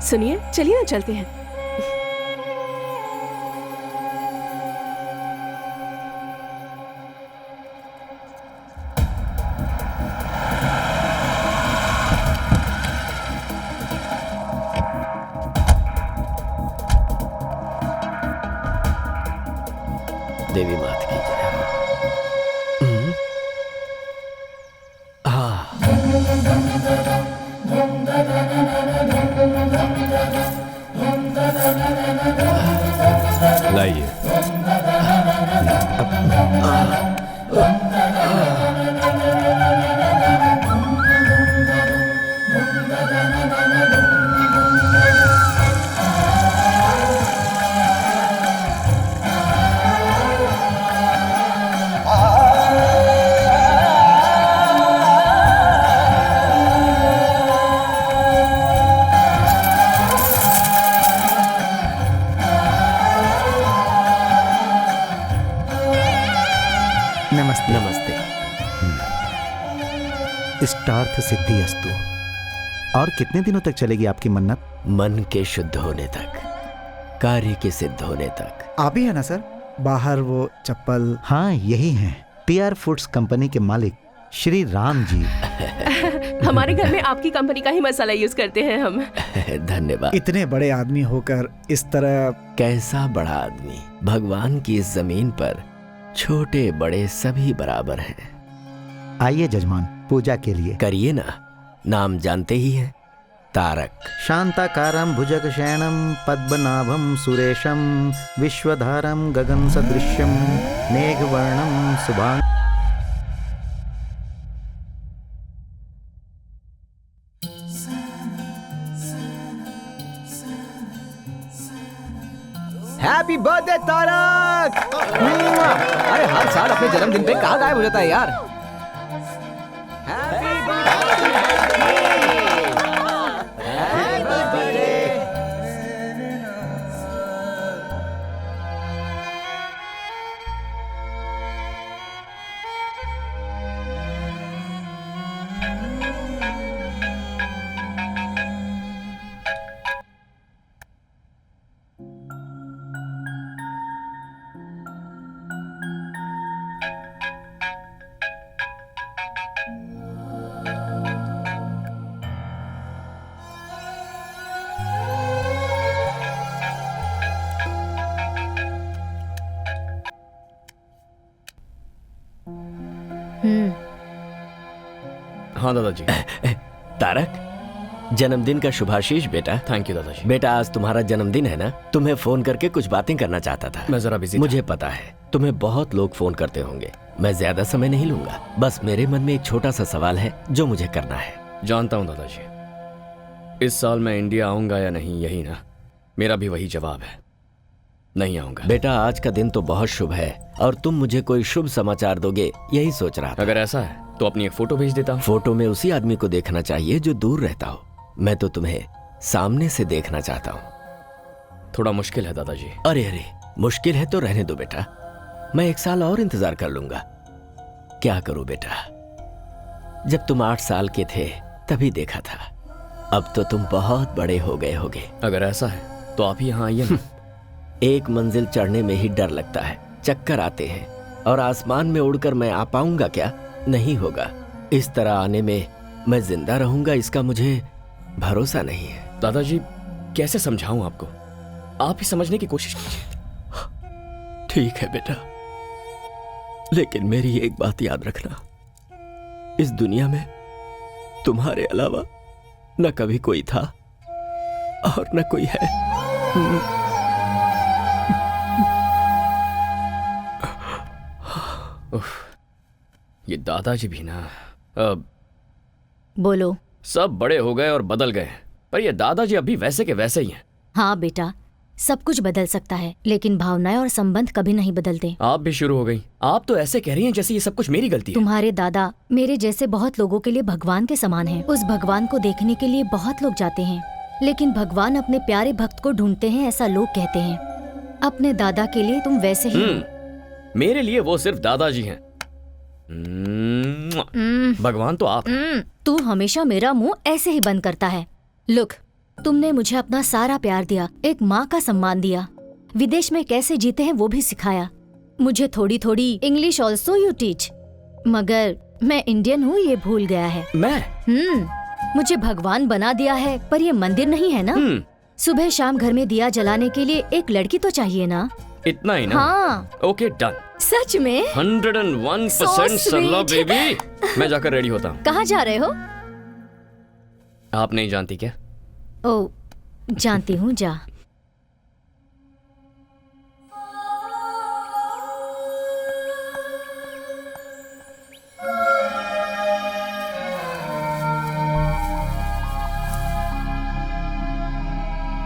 सुनिए, चलिए ना चलते हैं। देवी मात की जय। लाइए। नमस्ते। नमस्ते। इष्टार्थ सिद्धि अस्तु। और कितने दिनों तक चलेगी आपकी मन्नत? मन के शुद्ध होने तक, कार्य के सिद्ध होने तक। आप ही है ना सर, बाहर वो चप्पल? हाँ, यही हैं, पीआर फूड्स कंपनी के मालिक श्री राम जी। हमारे घर में आपकी कंपनी का ही मसाला यूज करते हैं हम। धन्यवाद। इतने बड़े आदमी होकर इस तरह। कैसा बड़ा आदमी? भगवान की इस जमीन पर छोटे बड़े सभी बराबर हैं। आइए जजमान, पूजा के लिए। करिए ना, नाम जानते ही हैं, तारक। शांताकारं भुजगशयनं पद्मनाभं सुरेशं विश्वधारं गगन सदृश्यं मेघवर्णं शुभांग। Happy birthday Tarak! अरे हर साल अपने जन्मदिन पे कहाँ गायब हो जाता है यार। Happy birthday! Happy birthday! हाँ दादाजी। तारक, जन्मदिन का शुभाशीष बेटा। थैंक यू दादाजी। बेटा, आज तुम्हारा जन्मदिन है ना? तुम्हें फोन करके कुछ बातें करना चाहता था। मैं जरा बिजी मुझे पता है तुम्हें बहुत लोग फोन करते होंगे। मैं ज्यादा समय नहीं लूंगा। बस मेरे मन में एक छोटा सा सवाल है जो मुझे करना है। जानता हूँ दादाजी, इस साल मैं इंडिया आऊंगा या नहीं, यही ना? मेरा भी वही जवाब है, नहीं आऊंगा। बेटा, आज का दिन तो बहुत शुभ है और तुम मुझे कोई शुभ समाचार दोगे, यही सोच रहा था। अगर ऐसा है तो अपनी एक फोटो भेज देता हूँ। फोटो में उसी आदमी को देखना चाहिए जो दूर रहता हो। मैं तो तुम्हें सामने से देखना चाहता हूँ। थोड़ा मुश्किल है दादाजी। अरे अरे, मुश्किल है तो रहने दो बेटा, मैं 1 साल और इंतजार कर लूंगा। क्या करूं बेटा, जब तुम 8 साल के थे तभी देखा था, अब तो तुम बहुत बड़े हो गए होगे। अगर ऐसा है तो आप ही यहाँ आइए ना। एक मंजिल चढ़ने में ही डर लगता है, चक्कर आते हैं, और आसमान में उड़कर मैं आ पाऊंगा क्या? नहीं होगा। इस तरह आने में मैं जिंदा रहूंगा, इसका मुझे भरोसा नहीं है। दादाजी, कैसे समझाऊं आपको? आप ही समझने की कोशिश कीजिए। ठीक है बेटा, लेकिन मेरी एक बात याद रखना, इस दुनिया में तुम्हारे अलावा न कभी कोई था और न कोई है। ये दादाजी भी ना, बोलो। सब बड़े हो गए और बदल गए, पर ये दादाजी अभी वैसे के वैसे ही हैं। हाँ बेटा, सब कुछ बदल सकता है, लेकिन भावनाएं और संबंध कभी नहीं बदलते। आप भी शुरू हो गई। आप तो ऐसे कह रही हैं जैसे ये सब कुछ मेरी गलती है। तुम्हारे दादा मेरे जैसे बहुत लोगों के लिए भगवान के समान हैं। उस भगवान को देखने के लिए बहुत लोग जाते हैं, लेकिन भगवान अपने प्यारे भक्त को ढूंढते हैं, ऐसा लोग कहते हैं। अपने दादा के लिए तुम वैसे ही हो। मेरे लिए वो सिर्फ दादाजी हैं। भगवान तो आप। तू हमेशा मेरा मुंह ऐसे ही बंद करता है। लुक, तुमने मुझे अपना सारा प्यार दिया, एक माँ का सम्मान दिया, विदेश में कैसे जीते हैं वो भी सिखाया। मुझे थोड़ी थोड़ी इंग्लिश ऑल्सो यू टीच। मगर मैं इंडियन हूँ ये भूल गया है। मैं मुझे भगवान बना दिया है, पर ये मंदिर नहीं है ना। सुबह शाम घर में दिया जलाने के लिए एक लड़की तो चाहिए ना। इतना ही ना? हाँ। Okay done. सच में 101% सरला बेबी। मैं जाकर रेडी होता हूँ। कहाँ जा रहे हो? आप नहीं जानती क्या? ओ, जानती हूँ, जा।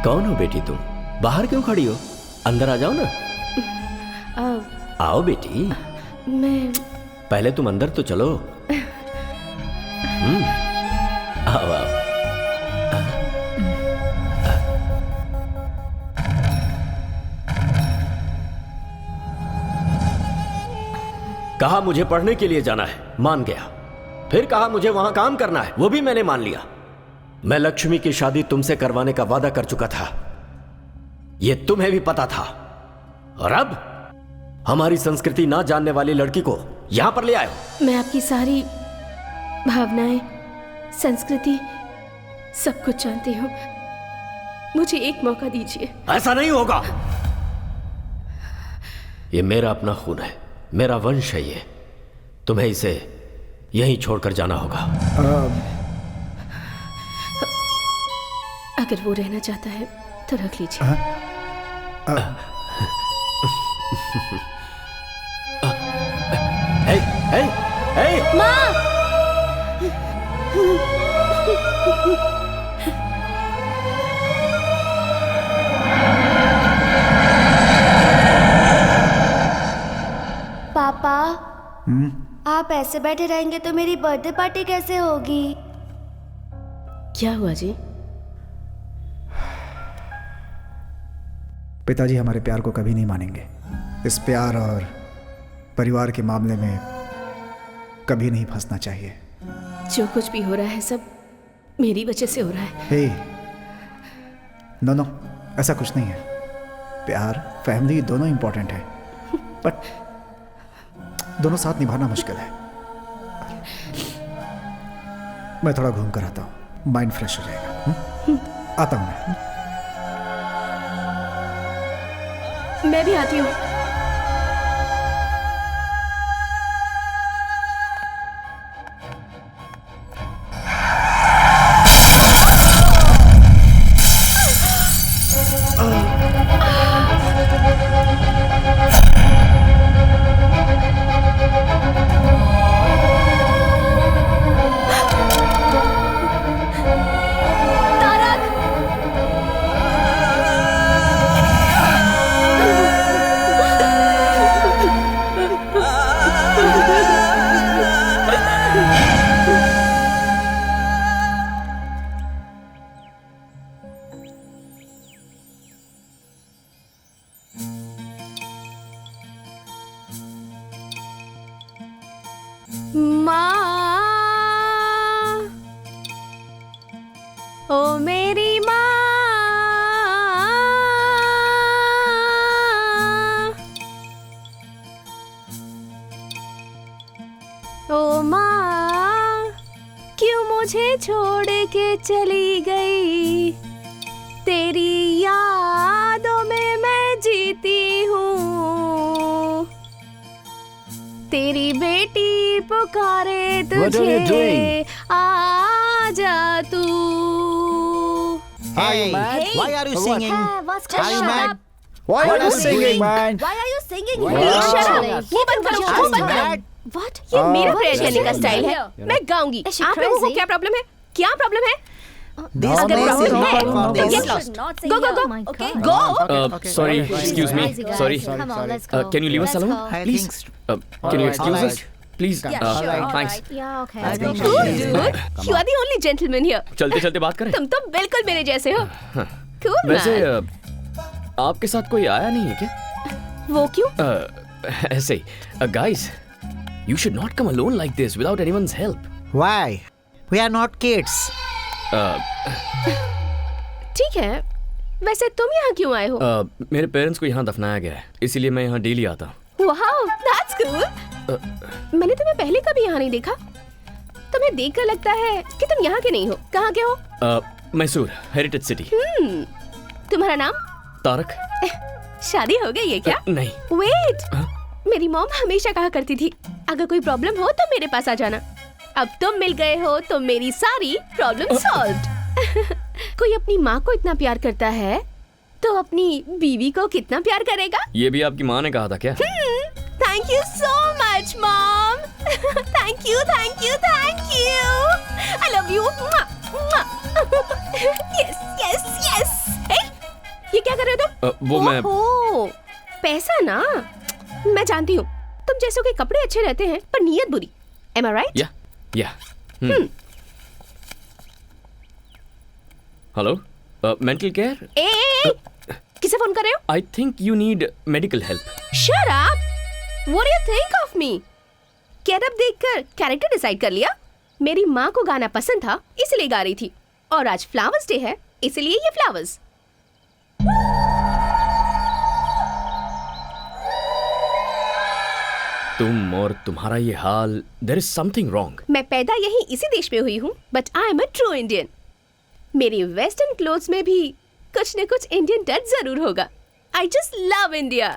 कौन हो बेटी तुम? बाहर क्यों खड़ी हो? अंदर आ जाओ ना। आओ बेटी। मैं पहले तुम अंदर तो चलो। आओ आओ। कहा मुझे पढ़ने के लिए जाना है, मान गया। फिर कहा मुझे वहां काम करना है, वो भी मैंने मान लिया। मैं लक्ष्मी की शादी तुमसे करवाने का वादा कर चुका था, ये तुम्हें भी पता था। और अब हमारी संस्कृति ना जानने वाली लड़की को यहां पर ले आए हो। मैं आपकी सारी भावनाएं, संस्कृति, सब कुछ जानती हूँ। मुझे एक मौका दीजिए। ऐसा नहीं होगा। ये मेरा अपना खून है, मेरा वंश है ये। तुम्हें इसे यहीं छोड़कर जाना होगा। अगर वो रहना चाहता है तो रख लीजिए। हे, हे, हे। माँ! पापा, आप ऐसे बैठे रहेंगे तो मेरी बर्थडे पार्टी कैसे होगी? क्या हुआ जी? पिताजी हमारे प्यार को कभी नहीं मानेंगे। इस प्यार और परिवार के मामले में कभी नहीं फंसना चाहिए। जो कुछ भी हो रहा है सब मेरी वजह से हो रहा है। हे, नो, ऐसा कुछ नहीं है। प्यार, फैमिली दोनों इंपॉर्टेंट है, बट दोनों साथ निभाना मुश्किल है। मैं थोड़ा घूम कर आता हूँ, माइंड फ्रेश हो जाएगा। आता हूँ मैं। मैं भी आती हूँ। ओ मेरी माँ, ओ माँ, क्यों मुझे छोड़ के चली गई? तेरी यादों में मैं जीती हूँ। तेरी बेटी पुकारे तुझे, आ जा तू। Hey, why are you singing? Are you mad? Why are you singing, man? Why are you singing? Please shut up। वो बंद करो, वो बंद करो। What? ये मेरा प्रेयर करने का स्टाइल है। मैं गाऊंगी। Is she आप लोगों को crazy? क्या प्रॉब्लम है? क्या प्रॉब्लम है? This अगर place is प्रॉब्लम not है for तो this. get lost. Go, go, go. Okay. Go. Sorry, excuse me. Sorry. Come on, let's go. Can you leave us Let's alone, go. please? Can you excuse us? Please. Thanks. Yeah, okay. Let's Let's go. go. Cool, dude. You are the only gentleman here. चलते चलते बात करें। तुम तो बिल्कुल मेरे जैसे हो। Cool, वैसे man. आपके साथ कोई आया नहीं है क्या? वो क्यों? ऐसे ही। Guys, you should not come alone like this without anyone's help. Why? We are not kids. ठीक है, वैसे तुम यहाँ क्यों आए हो? मेरे पेरेंट्स को यहाँ दफनाया गया है, इसीलिए मैं यहाँ डेली आता हूँ। Wow, that's cool. मैंने तुम्हें पहले कभी यहाँ नहीं देखा। तुम्हें देखकर लगता है कि तुम यहाँ के नहीं हो। कहाँ के हो? Mysore, heritage city. तुम्हारा नाम? तारक। शादी हो गई है क्या? नहीं। वेट, मेरी मॉम हमेशा कहा करती थी अगर कोई प्रॉब्लम हो तो मेरे पास आ जाना। अब तुम मिल गए हो तो मेरी सारी प्रॉब्लम सॉल्व्ड। कोई अपनी माँ को इतना प्यार करता है तो अपनी बीवी को कितना प्यार करेगा? ये भी आपकी माँ ने कहा था क्या? Thank you so much mom. Thank you thank you thank you. I love you. Yes yes yes. ये क्या कर रहे हो तुम? वो मैं पैसा ना, मैं जानती हूँ तुम जैसों के कपड़े अच्छे रहते हैं पर नीयत बुरी। Am I right? या हेलो, मेंटल केयर? किसे फोन कर रहे हो? I think you need medical help. Shut up! What do you think of me? Getup देखकर कैरेक्टर डिसाइड कर लिया? मेरी माँ को गाना पसंद था इसलिए गा रही थी, और आज फ्लावर्स डे है इसलिए ये फ्लावर्स। तुम और तुम्हारा ये हाल, देयर इज समथिंग रॉन्ग। मैं पैदा यही इसी देश में हुई हूँ, but I am a true Indian. मेरी वेस्टर्न क्लोथ्स में भी कुछ न कुछ इंडियन टच जरूर होगा। I just love India.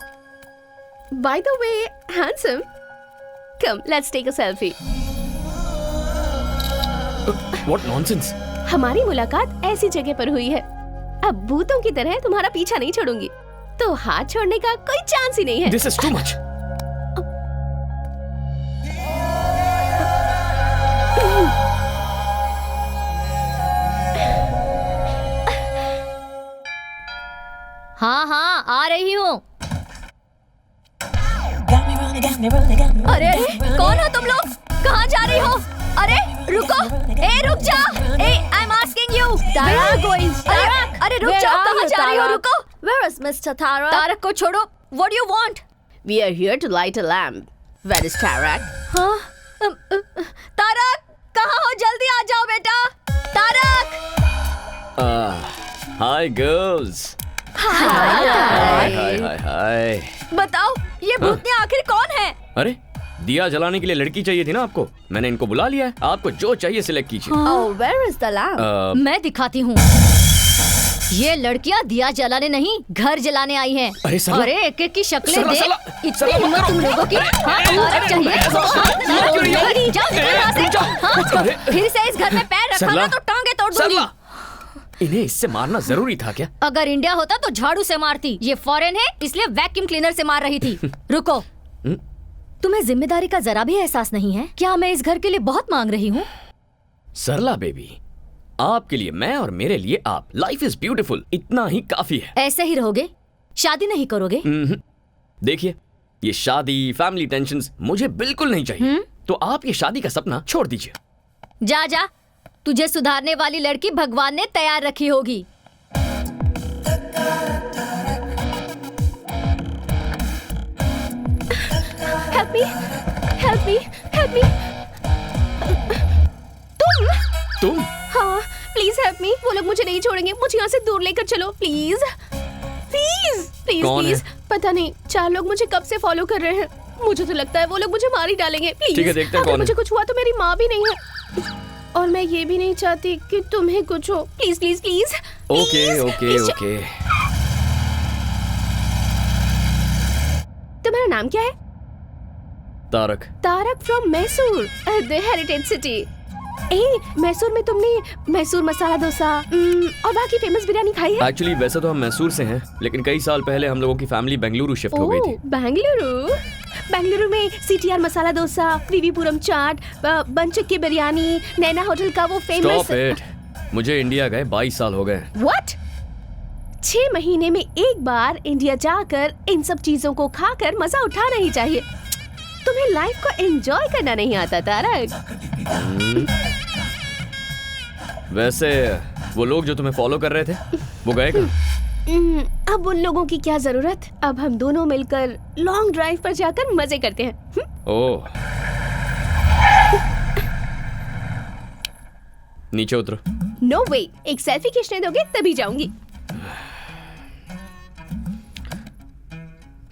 By the way handsome, come let's take a selfie. What nonsense. हमारी मुलाकात ऐसी जगह पर हुई है, अब भूतों की तरह तुम्हारा पीछा नहीं छोड़ूंगी, तो हाथ छोड़ने का कोई चांस ही नहीं है। This is too much. हाँ हाँ आ रही हूँ। अरे कौन हो तुम लोग? कहाँ जा रही हो? अरे रुको, रुक जा। I am asking you. अरे रुक जाओ, कहाँ जा रही हो? रुको। Where is Mr. Tarak? Tarak को छोड़ो। What do you want? We are here to light a lamp. Where is Tarak? हाँ? तारक कहाँ हो? जल्दी आ जाओ बेटा। Tarak. Hi girls. Hi hi hi hi. बताओ ये भूतनी आखिर कौन है? अरे दिया जलाने के लिए लड़की चाहिए थी ना आपको, मैंने इनको बुला लिया है। आपको जो चाहिए सिलेक्ट कीजिए। Oh, where is the lamp? मैं दिखाती हूँ। ये लड़कियाँ दिया जलाने नहीं, घर जलाने आई हैं। अरे सरला, अरे एक एक की शक्लें सरला, देख। सरला, इतनी सरला, हिम्मत मत तुम करो। लोगों की? हाँ, अरे, औरत चाहिए? अरे, जाओ निकलो यहाँ से। हाँ, फिर से इस घर में पैर रखा ना तो टांगे तोड़ दूंगी। सरला, इन्हें इससे मारना जरूरी था क्या? अगर इंडिया होता तो झाड़ू से मारती। ये फॉरेन है इसलिए वैक्यूम क्लीनर से मार रही थी। रुको, तुम्हें जिम्मेदारी का जरा भी एहसास नहीं है क्या? मैं इस घर के लिए बहुत मांग रही हूँ। सरला बेबी, आपके लिए मैं और मेरे लिए आप। लाइफ इज ब्यूटीफुल, इतना ही काफी है। ऐसे ही रहोगे? शादी नहीं करोगे? देखिए, ये शादी, फैमिली टेंशन्स मुझे बिल्कुल नहीं चाहिए। तो आप ये शादी का सपना छोड़ दीजिए। जा जा, तुझे सुधारने वाली लड़की भगवान ने तैयार रखी होगी। Help me, help me, help me. तुम? हाँ, प्लीज हेल्प मी। वो लोग मुझे नहीं छोड़ेंगे, मुझे यहाँ से दूर लेकर चलो प्लीज प्लीज प्लीज कौन प्लीज। है? पता नहीं, 4 लोग मुझे कब से फॉलो कर रहे हैं। मुझे तो लगता है वो लोग मुझे मार ही डालेंगे। प्लीज, ठीक है, देखते हैं अगर कौन मुझे है। कुछ हुआ तो मेरी माँ भी नहीं है, और मैं ये भी नहीं चाहती कि तुम्हें कुछ हो। Please please please. Okay okay okay. तुम्हारा नाम क्या है? Tarak. Tarak from Mysore, the heritage city. Mysore में तुमने मैसूर मसाला डोसा और वहाँ की फेमस बिरयानी खाई है? एक्चुअली वैसे तो हम मैसूर से हैं, लेकिन कई साल पहले हम लोगों की फैमिली बेंगलुरु शिफ्ट हो गई थी। बेंगलुरु में CTR मसाला डोसा, विवीपुरम चाट, बंचक की बिरयानी, नैना होटल का वो फेमस। स्टॉप इट, मुझे इंडिया गए 22 साल हो गए। व्हाट? 6 महीने में एक बार इंडिया जाकर इन सब चीजों को खाकर मजा उठाना ही चाहिए। तुम्हें लाइफ को एंजॉय करना नहीं आता तारक। वैसे वो लोग जो तुम्हें फॉलो कर रहे थे वो गए कहाँ? अब उन लोगों की क्या जरूरत। अब हम दोनों मिलकर लॉन्ग ड्राइव पर जाकर मजे करते हैं। ओह, नीचे उतरो। नो वे, एक सेल्फी खींचने दोगे तभी जाऊंगी।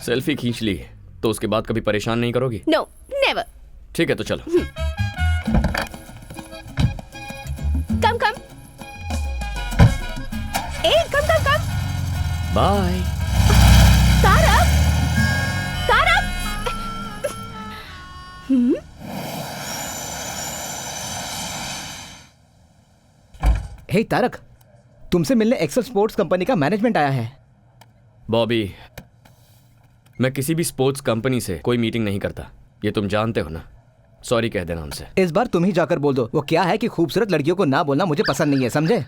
सेल्फी खींच ली तो उसके बाद कभी परेशान नहीं करोगी? No never. ठीक है तो चलो। Come come a come come come. Bye. Tarak Tarak. Hey Tarak, तुमसे मिलने एक्सेल स्पोर्ट्स कंपनी का मैनेजमेंट आया है। बॉबी, मैं किसी भी स्पोर्ट्स कंपनी से कोई मीटिंग नहीं करता, ये तुम जानते हो ना। सॉरी कह देना उनसे। इस बार तुम ही जाकर बोल दो। वो क्या है कि खूबसूरत लड़कियों को ना बोलना मुझे पसंद नहीं है, समझे?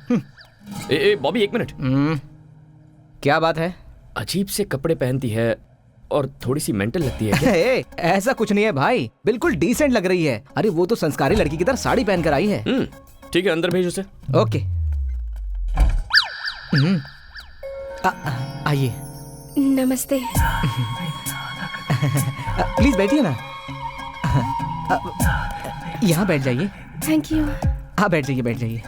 ए बॉबी, एक मिनट। क्या बात है? अजीब से कपड़े पहनती है और थोड़ी सी मेंटल लगती है क्या? ऐसा कुछ नहीं है भाई, बिल्कुल डिसेंट लग रही है। अरे वो तो संस्कारी लड़की की तरह साड़ी पहनकर आई है। ठीक है, अंदर भेज उसे। ओके। आइए। नमस्ते। प्लीज बैठिए ना। यहाँ बैठ जाइए। Thank you. हाँ बैठ जाइए, बैठ जाइए।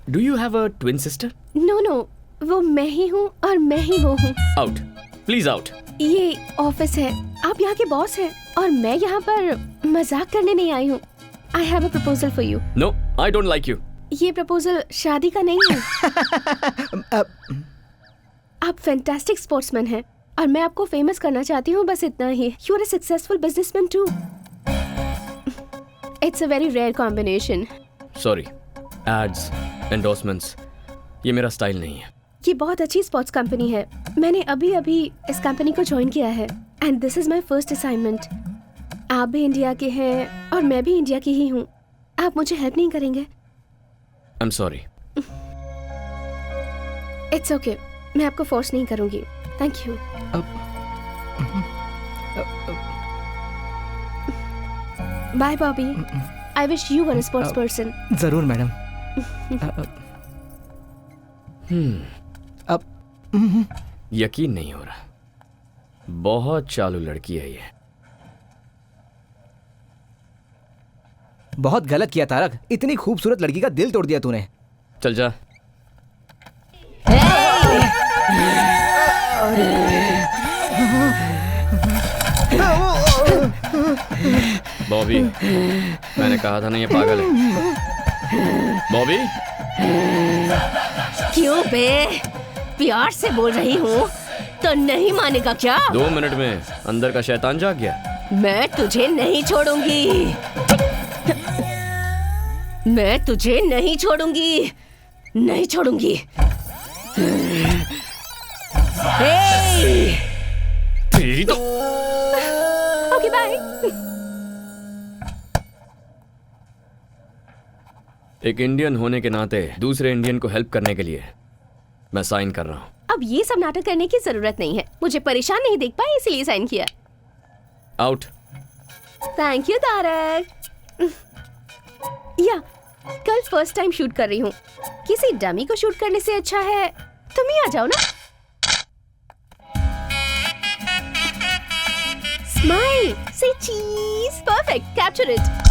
Do you have a twin sister? No no, वो मैं ही हूँ और मैं ही वो हूँ। Out, please out. ये ऑफिस है, आप यहाँ के बॉस हैं और मैं यहाँ पर मजाक करने नहीं आई हूँ। I have a proposal for you. No, I don't like you. ये प्रपोजल शादी का नहीं है। आप फैंटास्टिक स्पोर्ट्समैन हैं और मैं आपको फेमस करना चाहती हूँ, बस इतना ही। You are a successful businessman too. It's a very rare combination. Sorry, ads, endorsements, ये मेरा स्टाइल नहीं है। ये बहुत अच्छी स्पोर्ट्स कंपनी है। मैंने अभी अभी इस कंपनी को ज्वाइन किया है and this is my first assignment. आप भी इंडिया के हैं और मैं भी इंडिया की ही हूँ। आप मुझे हेल्प नहीं करेंगे? I am sorry. It's okay, मैं आपको फोर्स नहीं करूंगी। Thank you. Bye Bobby. I wish you were a sports person. जरूर मैडम। अब यकीन नहीं हो रहा, बहुत चालू लड़की है ये। बहुत गलत किया तारक, इतनी खूबसूरत लड़की का दिल तोड़ दिया तूने। चल जा। बॉबी, मैंने कहा था ना ये पागल है। बॉबी, क्यों बे? प्यार से बोल रही हूँ तो नहीं मानेगा क्या? 2 मिनट में अंदर का शैतान जाग गया। मैं तुझे नहीं छोड़ूंगी। मैं तुझे नहीं छोड़ूंगी, नहीं छोड़ूंगी। तेरी तो। Okay bye. एक इंडियन होने के नाते दूसरे इंडियन को हेल्प करने के लिए मैं साइन कर रहा हूँ। अब ये सब नाटक करने की जरूरत नहीं है। मुझे परेशान नहीं देख पाए इसलिए साइन किया। आउट। Thank you Tarak. या कल फर्स्ट टाइम शूट कर रही हूँ। किसी डमी को शूट करने से अच्छा है तुम ही आ जाओ ना। स्माइल, से चीज। Perfect, capture it.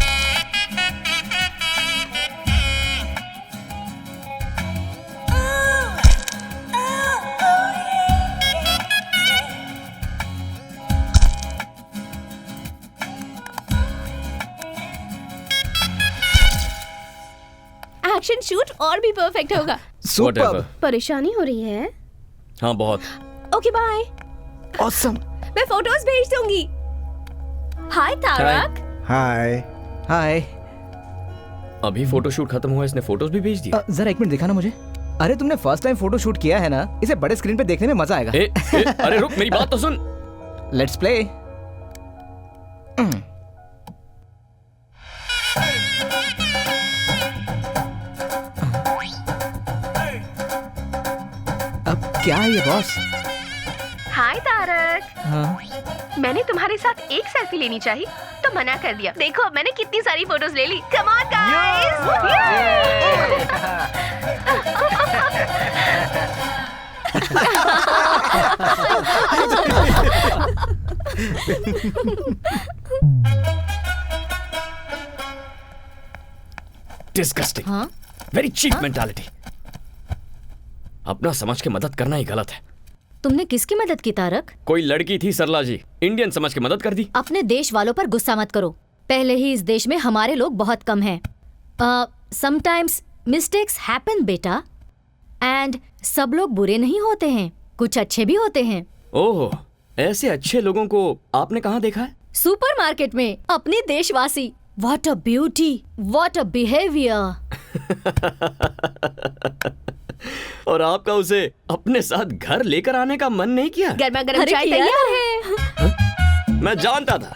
Action shoot और भी परफेक्ट होगा। Whatever. परेशानी हो रही है? हाँ बहुत। Okay bye. ऑसम। मैं फोटोज भेज दूंगी। हाय तारक। हाय। हाय। अभी फोटोशूट खत्म हुआ, इसने फोटोज भी भेज दिया। जरा एक मिनट दिखाना मुझे। अरे तुमने फर्स्ट टाइम फोटो शूट किया है ना, इसे बड़े स्क्रीन पे देखने में मजा आएगा। अरे रुक, मेरी बात तो सुन। Let's play. अब क्या है ये बॉस? हाय तारक। हाँ। मैंने तुम्हारे साथ एक सेल्फी लेनी चाहिए तो मना कर दिया। देखो मैंने कितनी सारी फोटोज ले ली। Come on guys. डिस्गस्टिंग, हाँ वेरी चीप मेंटालिटी। अपना समझ के मदद करना ही गलत है। तुमने किसकी मदद की तारक? कोई लड़की थी सरला जी, इंडियन समझ के मदद कर दी। अपने देश वालों पर गुस्सा मत करो। पहले ही इस देश में हमारे लोग बहुत कम हैं। समटाइम्स मिस्टेक्स हैपन बेटा, एंड सब लोग बुरे नहीं होते हैं, कुछ अच्छे भी होते हैं। ओह, ऐसे अच्छे लोगों को आपने कहाँ देखा है? सुपरमार्केट में अपने देशवासी। What a beauty, what a behaviour. और आपका उसे अपने साथ घर लेकर आने का मन नहीं किया? गर्मा गर्म अरे चाय किया तैयार है। मैं जानता था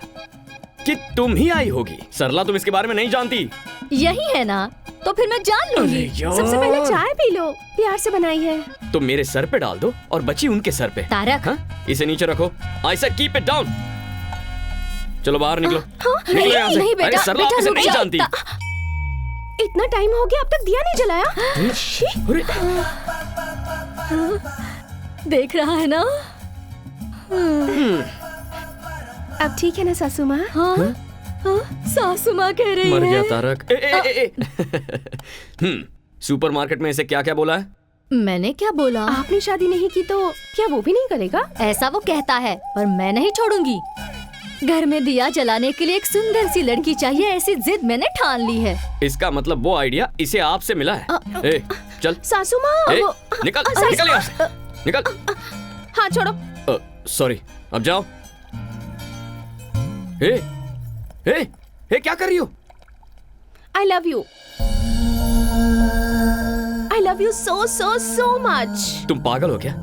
कि तुम ही आई होगी। सरला तुम इसके बारे में नहीं जानती। यही है ना, तो फिर मैं जान लूंगी। सबसे पहले चाय पी लो, प्यार से बनाई है। तो मेरे सर पे डाल दो और बची उनके सर पे। तारक, हाँ? इसे नीचे रखो। I said keep it down. चलो बाहर निकलो। निकलो यहाँ से। नहीं बेटा, अरे सरला आप बेटा, इसे रुक नहीं जाओ। जानती। इतना टाइम हो गया, अब तक दिया नहीं जलाया। अरे देख रहा है ना? अब ठीक है ना सासू माँ? हाँ, हाँ, सासू माँ कह रही मर है। गया तारक। सुपरमार्केट में इसे क्या क्या बोला है? मैंने क्या बोला? आपने शादी नहीं की तो क्या वो भी नहीं करेगा? ऐसा वो कहता है, पर मैं नहीं छोड़ूंगी। घर में दिया जलाने के लिए एक सुंदर सी लड़की चाहिए, ऐसी जिद मैंने ठान ली है। इसका मतलब वो आइडिया इसे आपसे मिला है। ए, चल। सासू माँ ए, वो निकल, सासू निकल यहाँ से। निकल। हाँ छोड़ो। सॉरी, अब जाओ। ए, क्या कर रही हो? I love you. I love you so so so much. तुम पागल हो क्या?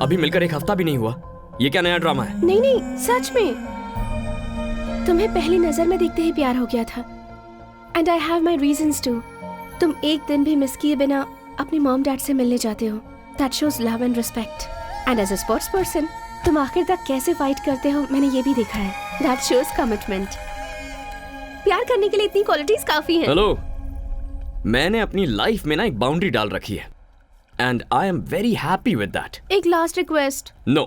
अभी मिलकर एक हफ्ता भी नहीं हुआ। ये क्या नया ड्रामा है? नहीं नहीं, सच में तुम्हें पहली नजर में देखते ही प्यार हो गया था। And I have my reasons too. तुम एक दिन भी मिस किए बिना अपनी मॉम डैड से मिलने जाते हो। That shows love and respect. And as a sports person, तुम आखिर तक कैसे फाइट करते हो मैंने ये भी देखा है। That shows commitment. प्यार करने के लिए इतनी क्वालिटीज काफी हैं। हेलो, मैंने अपनी लाइफ में ना एक बाउंड्री डाल रखी है and I am very happy with that. एक लास्ट रिक्वेस्ट, नो,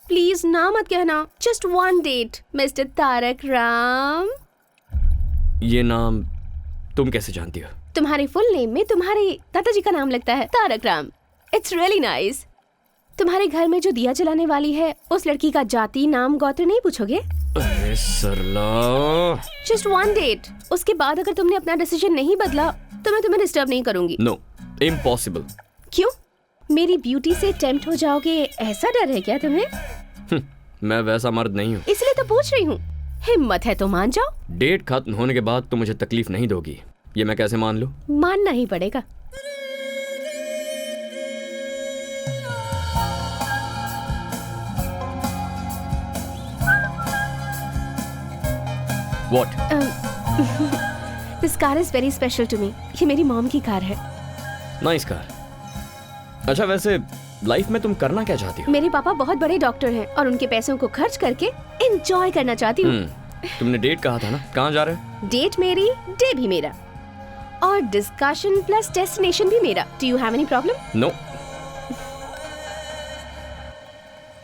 प्लीज ना मत कहना। Just one date mister Tarak Ram. ये नाम तुम कैसे जानती हो? तुम्हारे फुल नेम में तुम्हारे दादाजी का नाम लगता है, Tarak Ram. It's really nice. तुम्हारे घर में जो दिया जलाने वाली है उस लड़की का जाति नाम गोत्र नहीं पूछोगे? अरे सरला, जस्ट वन डेट, उसके बाद अगर तुमने अपना डिसीजन नहीं बदला तो मैं तुम्हें डिस्टर्ब नहीं करूंगी। No, impossible. क्यों? मेरी ब्यूटी से टेम्प्ट हो जाओगे ऐसा डर है क्या तुम्हें? मैं वैसा मर्द नहीं हूँ। इसलिए तो पूछ रही हूँ। हिम्मत है तो मान जाओ। डेट खत्म होने के बाद तुम मुझे तकलीफ नहीं दोगी, ये मैं कैसे मान लूं? मानना ही पड़ेगा। What? This car is very special to me. ये मेरी मॉम की कार है। Nice car. अच्छा, वैसे लाइफ में तुम करना क्या चाहती हो? मेरे पापा बहुत बड़े डॉक्टर हैं और उनके पैसों को खर्च करके एंजॉय करना चाहती हूँ। तुमने डेट कहा था ना, कहाँ जा रहे हो? डेट मेरी, डे भी मेरा, और डिस्कशन प्लस डेस्टिनेशन भी मेरा। Do you have any problem? No.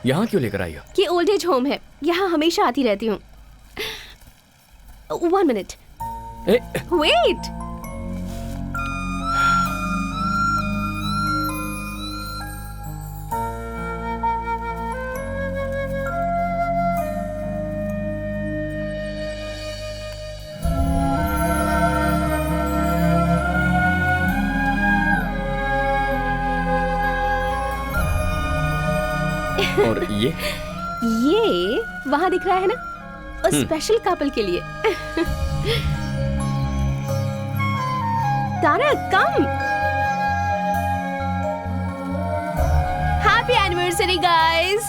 यहाँ क्यों लेकर आई हो? ये ओल्ड एज होम है, यहाँ हमेशा आती रहती हूँ। 1 minute. Wait. और ये वहाँ दिख रहा है ना, उस स्पेशल कपल के लिए। Tarak, come. Happy anniversary guys,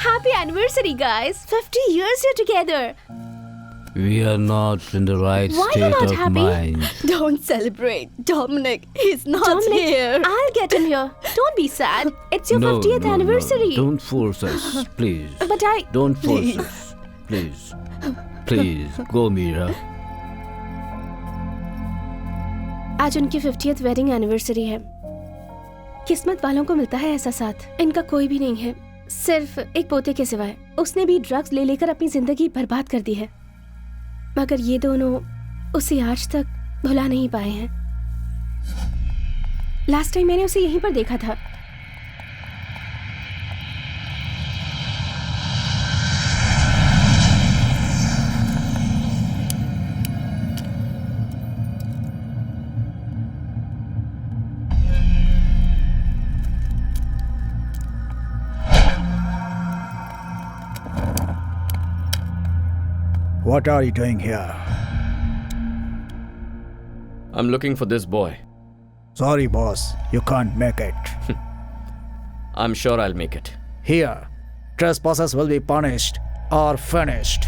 happy anniversary guys. 50 years you're together. We are not in the right Why you're state not of happy? mind. Don't celebrate, Dominic. He's not Dominic, here. I'll get him here. Don't be sad. It's your No, 50th no, anniversary. No. Don't force us, please. But I... Don't force Please. us, please. Please, go, Mira. आज उनकी 50th wedding anniversary है। किस्मत वालों को मिलता है ऐसा साथ। इनका कोई भी नहीं है, सिर्फ एक पोते के सिवाय। उसने भी ड्रग्स ले लेकर अपनी जिंदगी बर्बाद कर दी है, मगर ये दोनों उसे आज तक भुला नहीं पाए हैं। लास्ट टाइम मैंने उसे यहीं पर देखा था। What are you doing here? I'm looking for this boy. Sorry, boss. You can't make it. I'm sure I'll make it. Here, trespassers will be punished or finished.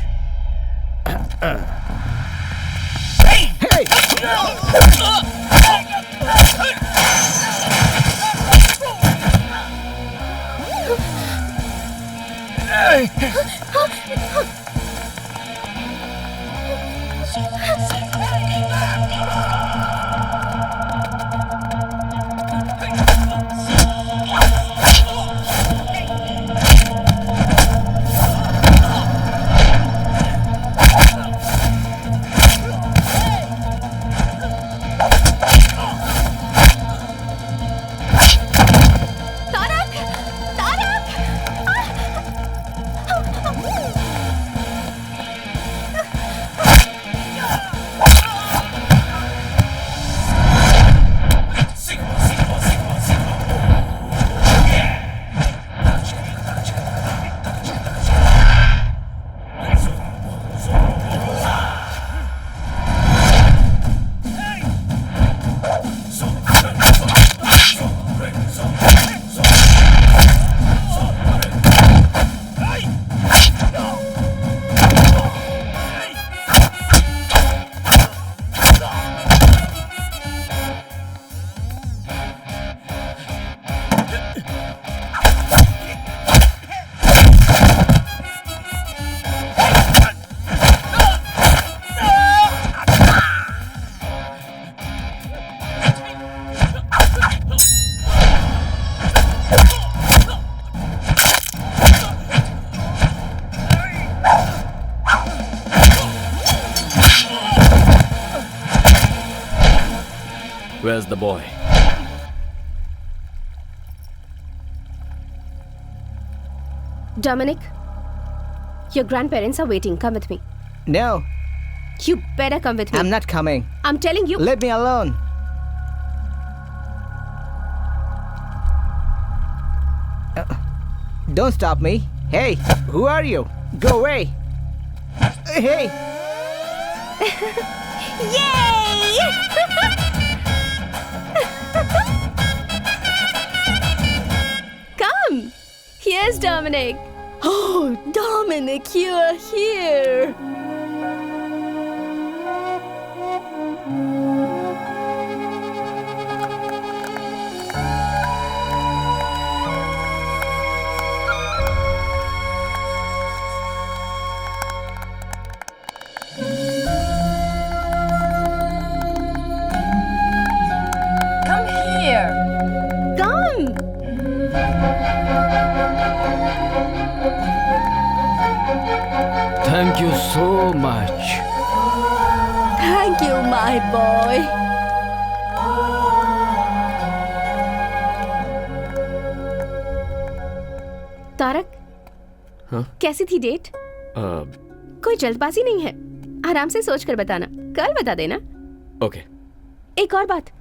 Where's the boy? Dominic, your grandparents are waiting. Come with me. No, You better come with me. I'm not coming. I'm telling you. Leave me alone. Don't stop me. Hey, who are you? Go away. Hey. Yay! Come. Here's Dominic. Oh, Dominic, you are here. Come here. Come. Thank you so much. Thank you, my boy. Tarak, हाँ? कैसी थी date? कोई जल्दबाजी नहीं है, आराम से सोच कर बताना, कल बता देना। ओके। एक और बात,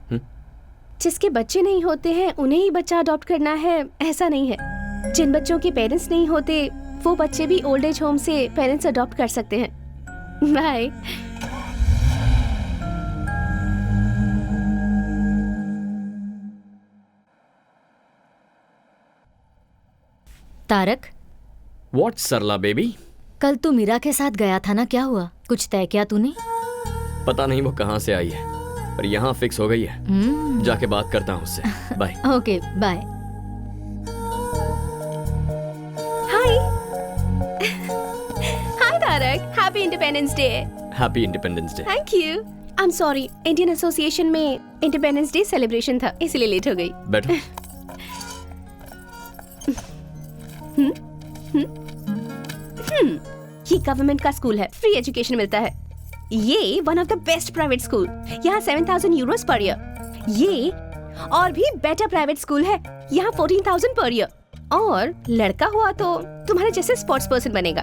जिसके बच्चे नहीं होते हैं उन्हें ही बच्चा अडॉप्ट करना है ऐसा नहीं है। जिन बच्चों के पेरेंट्स नहीं होते वो बच्चे भी ओल्ड एज होम से पेरेंट्स अडॉप्ट कर सकते हैं। Bye. Tarak, What, Sarla baby? कल तू मीरा के साथ गया था ना, क्या हुआ? कुछ तय किया तूने? पता नहीं वो कहाँ से आई है, पर यहाँ फिक्स हो गई है। जाके बात करता हूँ उससे। Bye. Okay, bye. Hi. Hi Tarak, happy independence day. Happy independence day. Thank you. I am sorry, Indian association में इंडिपेंडेंस डे सेलिब्रेशन था, इसलिए लेट हो गई। बैठो। ये गवर्नमेंट का स्कूल है, फ्री एजुकेशन मिलता है। ये one of the best private school, यहाँ 7,000 यूरोस पर ईयर। ये और भी बेटर प्राइवेट स्कूल है, यहाँ 14,000 पर ईयर। और लड़का हुआ तो तुम्हारे जैसे स्पोर्ट्स पर्सन बनेगा,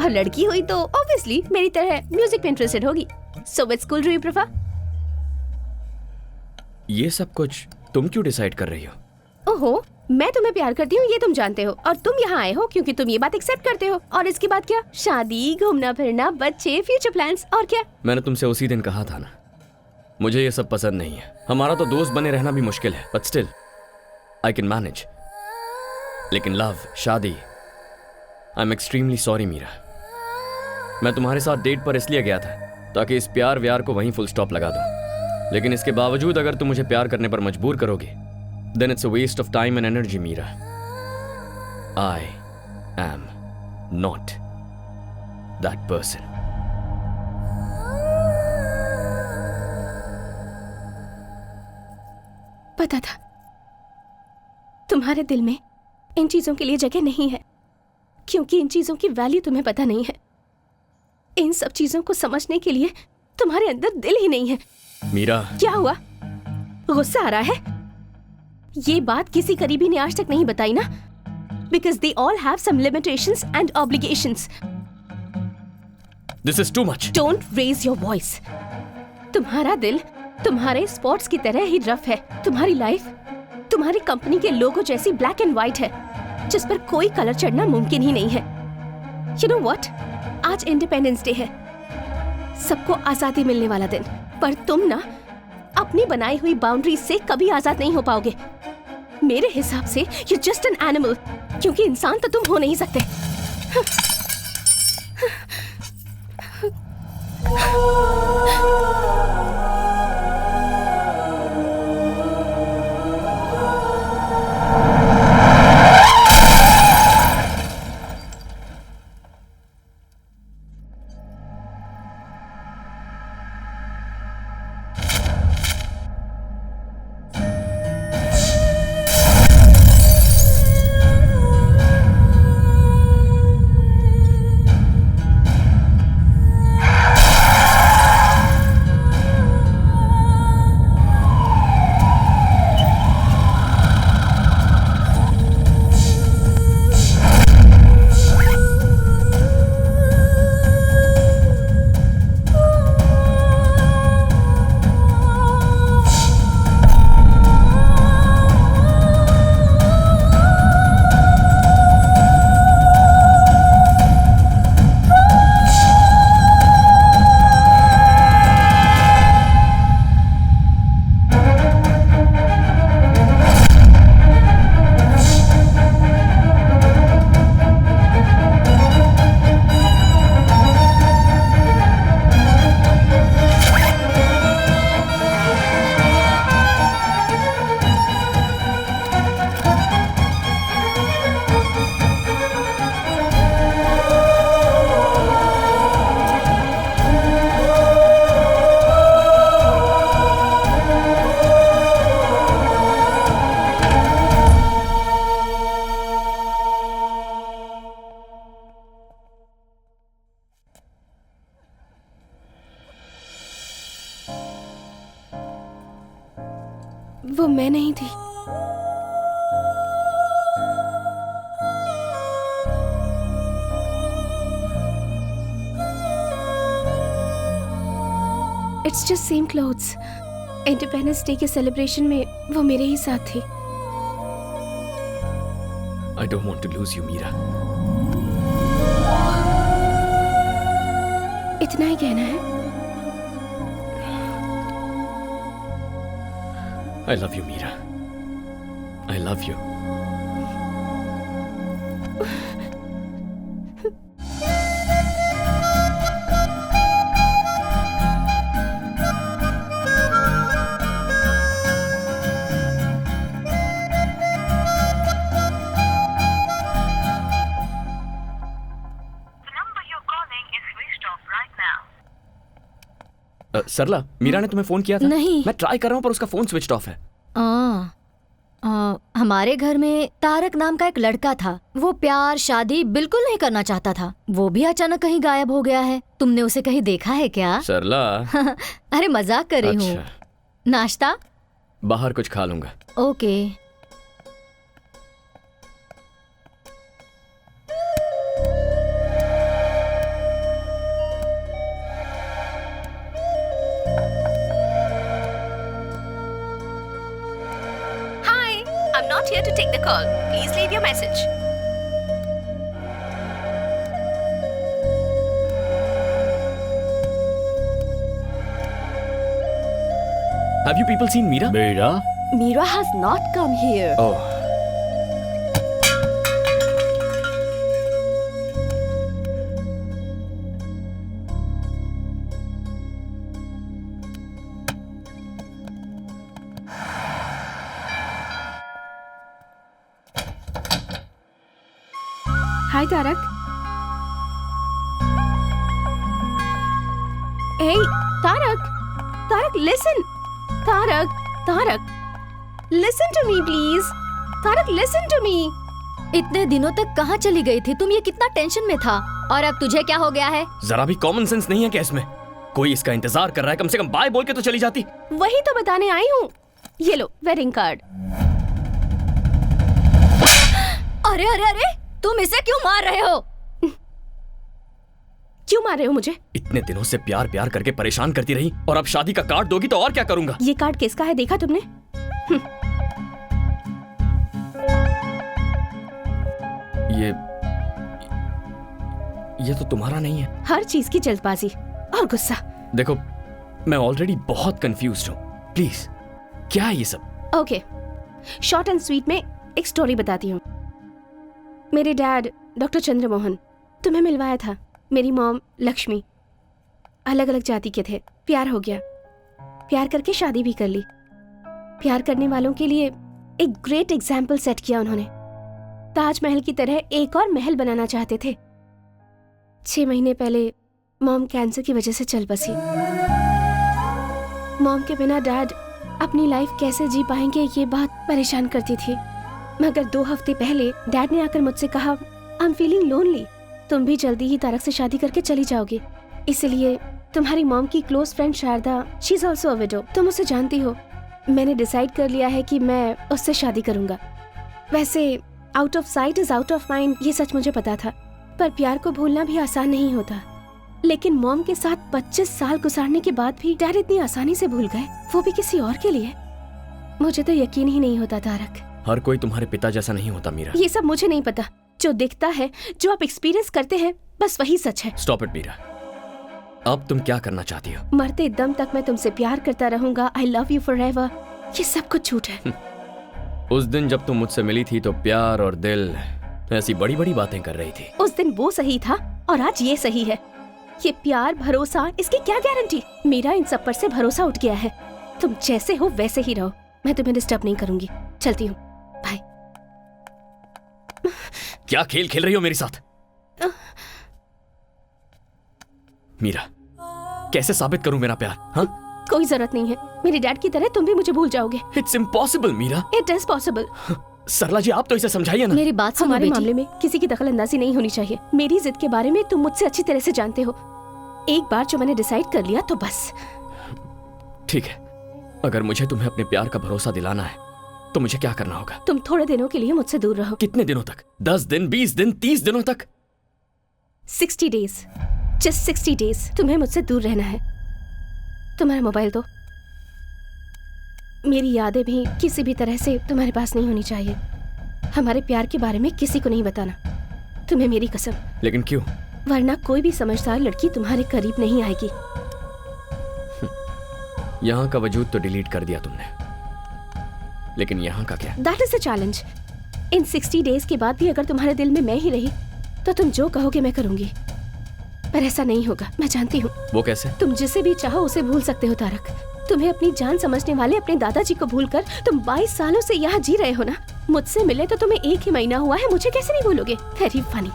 और लड़की हुई तो ऑब्वियसली मेरी तरह म्यूजिक में इंटरेस्टेड होगी। So which school do you prefer? ये सब कुछ तुम क्यों डिसाइड कर रही हो? ओहो, मैं तुम्हें प्यार करती हूँ ये तुम जानते हो, और तुम यहाँ आए हो क्योंकि तुम ये बात एक्सेप्ट करते हो। और इसके बाद क्या? शादी, घूमना फिरना, बच्चे, फ्यूचर प्लान्स, और क्या? मैंने तुमसे उसी दिन कहा था ना, मुझे ये सब पसंद नहीं है। हमारा तो दोस्त बने रहना भी मुश्किल है, but still I can manage. लेकिन लव, शादी, I am extremely sorry Meera. मैं तुम्हारे साथ डेट पर इसलिए गया था ताकि इस प्यार व्यार को वहीं फुल स्टॉप लगा दूं। लेकिन इसके बावजूद अगर तुम मुझे प्यार करने पर मजबूर करोगे, then it's a waste of time and energy, Meera. I am not that person. पता था तुम्हारे दिल में इन चीजों के लिए जगह नहीं है, क्योंकि इन चीजों की वैल्यू तुम्हें पता नहीं है। इन सब चीजों को समझने के लिए तुम्हारे अंदर दिल ही नहीं है। मीरा, क्या हुआ? गुस्सा आ रहा है? ये बात किसी करीबी ने आज तक नहीं बताई ना, because they all have some limitations and obligations. This is too much. Don't raise your voice. तुम्हारा दिल तुम्हारे स्पॉट्स की तरह ही रफ है। तुम्हारी लाइफ तुम्हारी कंपनी के लोगो जैसी ब्लैक एंड व्हाइट है, जिस पर कोई कलर चढ़ना मुमकिन ही नहीं है। यू नो व्हाट, आज इंडिपेंडेंस डे है, सबको आजादी मिलने वाला दिन, पर तुम ना अपनी बनाई हुई बाउंड्रीज से कभी आजाद नहीं हो पाओगे। मेरे हिसाब से यू जस्ट एन एनिमल, क्योंकि इंसान तो तुम हो नहीं सकते। वो मैं नहीं थी। It's just same clothes. Independence day के सेलिब्रेशन में वो मेरे ही साथ थी। I don't want to lose you, Meera. इतना ही कहना है? I love you, Meera. I love you. सरला, मीरा ने तुम्हें फोन किया था? नहीं। मैं ट्राई कर रहा हूँ पर उसका फोन स्विच ऑफ है। हमारे घर में तारक नाम का एक लड़का था। वो प्यार शादी बिल्कुल नहीं करना चाहता था। वो भी अचानक कहीं गायब हो गया है। तुमने उसे कहीं देखा है क्या? सरला। अरे मजाक कर रही हूँ। अच्छा। नाश्ता बाहर कुछ खा लूंगा। Okay. I'm not here to take the call. Please leave your message. Have you people seen Meera? Meera? Meera has not come here. Oh. Hi, Tarak. Hey, Tarak. Tarak, listen. Tarak. Listen to me, please. Tarak, listen to me. इतने दिनों तक कहाँ चली गई थी तुम? ये कितना टेंशन में था और अब तुझे क्या हो गया है? जरा भी कॉमन सेंस नहीं है क्या इसमें? कोई इसका इंतजार कर रहा है, कम से कम बाय बोल के तो चली जाती। वही तो बताने आई हूँ। ये लो वेडिंग कार्ड। अरे अरे अरे, तुम इसे क्यों मार रहे हो? क्यों मार रहे हो मुझे? इतने दिनों से प्यार प्यार करके परेशान करती रही और अब शादी का कार्ड दोगी तो और क्या करूंगा? ये कार्ड किसका है देखा तुमने? ये तो तुम्हारा नहीं है। हर चीज की जल्दबाजी और गुस्सा। देखो, मैं ऑलरेडी बहुत कंफ्यूज्ड हूँ। प्लीज, क्या है ये सब? ओके, शॉर्ट एंड स्वीट में एक स्टोरी बताती हूँ। मेरे डैड डॉक्टर चंद्रमोहन तुम्हें मिलवाया था। मेरी मॉम लक्ष्मी। अलग अलग जाति के थे। प्यार हो गया, प्यार करके शादी भी कर ली। प्यार करने वालों के लिए एक ग्रेट एग्जाम्पल सेट किया उन्होंने। ताजमहल की तरह एक और महल बनाना चाहते थे। 6 महीने पहले मॉम कैंसर की वजह से चल बसी। मॉम के बिना डैड अपनी लाइफ कैसे जी पाएंगे ये बात परेशान करती थी। मगर 2 हफ्ते पहले डैड ने आकर मुझसे कहा, आई एम फीलिंग लोनली, तुम भी जल्दी ही तारक से शादी करके चली जाओगी। इसलिए तुम्हारी मॉम की close friend Sharda, she is also a widow, तुम उसे जानती हो। मैंने डिसाइड कर लिया है कि मैं उससे शादी करूंगा। वैसे out of site is out of mind, ये सच मुझे पता था, पर प्यार को भूलना भी आसान नहीं होता। लेकिन मॉम के साथ 25 साल गुजारने के बाद भी डैड इतनी आसानी से भूल गए, वो भी किसी और के लिए। मुझे तो यकीन ही नहीं होता तारक। हर कोई तुम्हारे पिता जैसा नहीं होता मीरा। ये सब मुझे नहीं पता। जो दिखता है, जो आप एक्सपीरियंस करते हैं, बस वही सच है। Stop it Meera. अब तुम क्या करना चाहती हो? मरते दम तक मैं तुमसे प्यार करता रहूंगा। I love you forever. ये सब कुछ झूठ है। उस दिन जब तुम मुझसे मिली थी तो प्यार और दिल ऐसी बड़ी बड़ी बातें कर रही थी। उस दिन वो सही था और आज ये सही है। ये प्यार भरोसा, इसकी क्या गारंटी? मेरा इन सब पर से भरोसा उठ गया है। तुम जैसे हो वैसे ही रहो। मैं तुम्हें डिस्टर्ब नहीं करूंगी। चलती हूँ, बाय। क्या खेल खेल रही हो मेरे साथ? मीरा, कैसे साबित करूं मेरा प्यार? हाँ? कोई जरूरत नहीं है। मेरे डैड की तरह तुम भी मुझे भूल जाओगे। It's impossible Meera. It is possible. Sarla ji, आप तो इसे समझाइए ना। मेरी बात सुनो हमारे बेटी। मामले में किसी की दखलंदाजी नहीं होनी चाहिए। मेरी जिद के बारे में तुम मुझसे अच्छी तरह से जानते हो। एक बार जो मैंने डिसाइड कर लिया तो बस। ठीक है, अगर मुझे तुम्हें अपने प्यार का भरोसा दिलाना है तो मुझे क्या करना होगा? तुम थोड़े दिनों के लिए मुझसे दूर रहो। कितने दिनों तक? 10 दिन, 20 दिन, 30 दिनों तक? 60 डेज, जस्ट 60 डेज तुम्हें मुझसे दूर रहना है। तुम्हारा मोबाइल दो। मेरी यादें भी किसी भी तरह से तुम्हारे पास नहीं होनी चाहिए। हमारे प्यार के बारे में किसी को नहीं बताना, तुम्हें मेरी कसम। लेकिन क्यों? वरना कोई भी समझदार लड़की तुम्हारे करीब नहीं आएगी। यहाँ का वजूद तो डिलीट कर दिया तुमने, लेकिन यहाँ का क्या? That is the challenge. In 60 days के बाद भी अगर तुम्हारे दिल में मैं ही रही तो तुम जो कहोगे मैं करूंगी। पर ऐसा नहीं होगा, मैं जानती हूँ। वो कैसे? तुम जिसे भी चाहो उसे भूल सकते हो तारक। तुम्हें अपनी जान समझने वाले अपने दादाजी को भूलकर तुम 22 सालों से यहाँ जी रहे हो ना। मुझसे मिले तो तुम्हें 1 ही महीना हुआ है, मुझे कैसे नहीं भूलोगे? Very funny.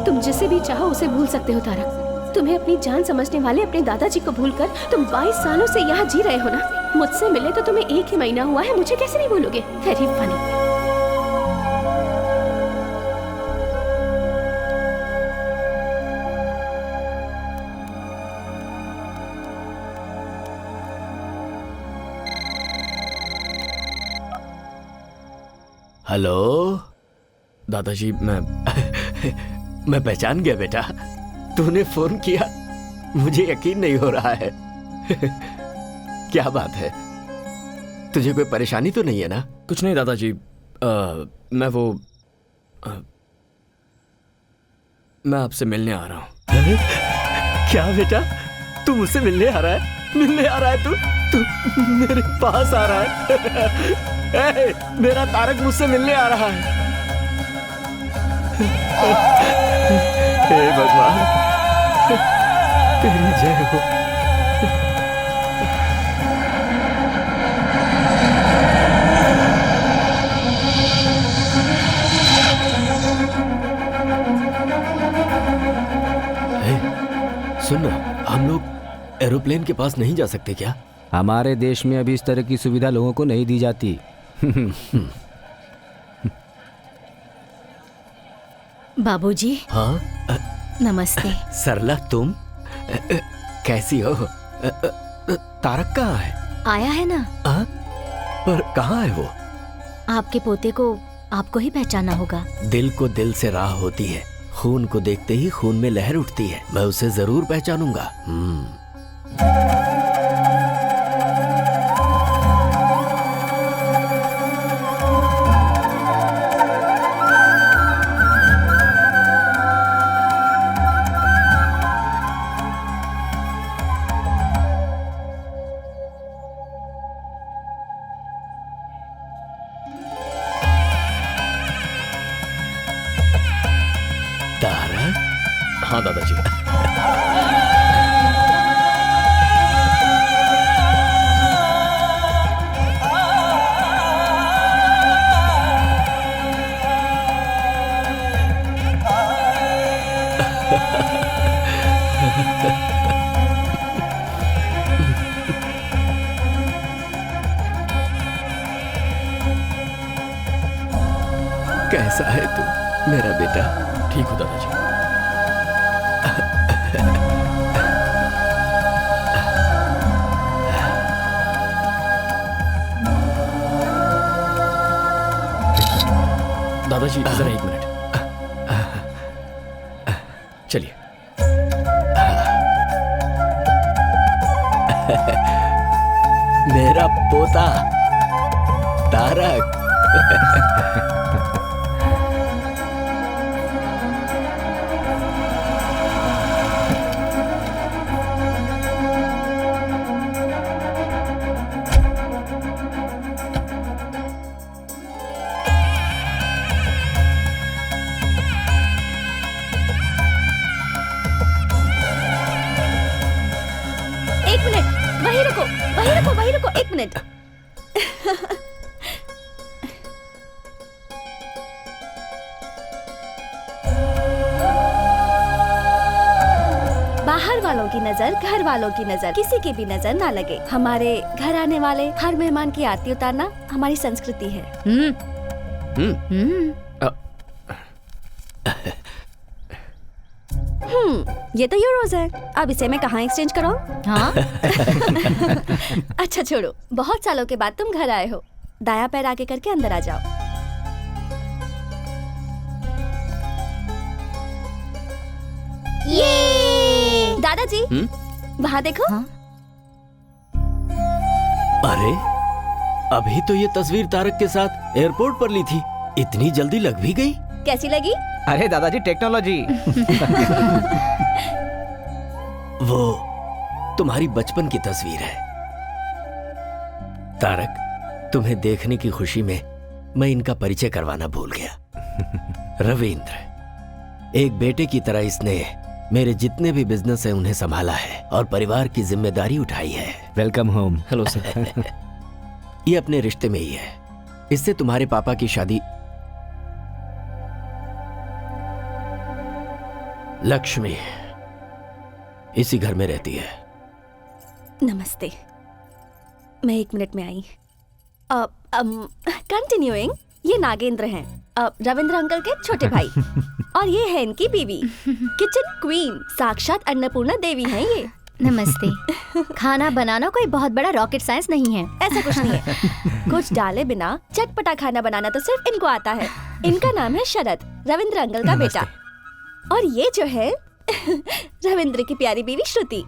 तुम जिसे भी चाहो उसे भूल सकते हो तारक। तुम्हें अपनी जान समझने वाले अपने दादाजी को भूलकर तुम 22 सालों से यहाँ जी रहे हो ना। मुझसे मिले तो तुम्हें 1 ही महीना हुआ है, मुझे कैसे नहीं भूलोगे? Very funny. हेलो दादाजी, मैं पहचान गया बेटा, तूने फोन किया, मुझे यकीन नहीं हो रहा है। क्या बात है, तुझे कोई परेशानी तो नहीं है ना? कुछ नहीं दादाजी, मैं आपसे मिलने आ रहा हूँ। क्या बेटा, तू मुझसे मिलने आ रहा है? मिलने आ रहा है तू मेरे पास आ रहा है? ए, मेरा तारक मुझसे मिलने आ रहा है। हे भगवान, तेरी जय हो। सुनो, हम लोग एरोप्लेन के पास नहीं जा सकते क्या? हमारे देश में अभी इस तरह की सुविधा लोगों को नहीं दी जाती। बाबूजी। हाँ नमस्ते। सरला, तुम कैसी हो? तारक कहाँ है? आया है ना। पर कहाँ है वो? आपके पोते को आपको ही पहचाना होगा। दिल को दिल से राह होती है, खून को देखते ही खून में लहर उठती है। मैं उसे जरूर पहचानूंगा। हाँ दादाजी। कैसा है तू मेरा बेटा? ठीक हो दादाजी। दादाजी जरा 1 मिनट, चलिए। मेरा पोता तारक। वहीं रुको 1 मिनट। बाहर वालों की नजर, घर वालों की नजर, किसी की भी नजर ना लगे। हमारे घर आने वाले हर मेहमान की आरती उतारना हमारी संस्कृति है। ये तो यूरोज है, अब इसे मैं कहाँ एक्सचेंज कराऊं? हाँ? अच्छा छोड़ो, बहुत सालों के बाद तुम घर आए हो, दाया पैर आगे करके अंदर आ जाओ। ये दादाजी वहाँ देखो। हाँ? अरे अभी तो ये तस्वीर तारक के साथ एयरपोर्ट पर ली थी, इतनी जल्दी लग भी गई? कैसी लगी? अरे दादाजी टेक्नोलॉजी। वो तुम्हारी बचपन की तस्वीर है तारक। तुम्हें देखने की खुशी में मैं इनका परिचय करवाना भूल गया। रविंद्र, एक बेटे की तरह इसने मेरे जितने भी बिजनेस है उन्हें संभाला है और परिवार की जिम्मेदारी उठाई है। Welcome home. Hello sir. ये अपने रिश्ते में ही है, इससे तुम्हारे पापा की शादी। लक्ष्मी इसी घर में रहती है। नमस्ते, मैं 1 मिनट में आई। कंटिन्यूइंग, ये नागेंद्र हैं, रविंद्र अंकल के छोटे भाई, और ये है इनकी बीवी, किचन क्वीन, साक्षात अन्नपूर्णा देवी हैं ये। नमस्ते। खाना बनाना कोई बहुत बड़ा रॉकेट साइंस नहीं है। ऐसा कुछ नहीं है, कुछ डाले बिना चटपटा खाना बनाना तो सिर्फ इनको आता है। इनका नाम है शरद, रविंद्र अंकल का बेटा, और ये जो है रविंद्र की प्यारी बीवी श्रुति।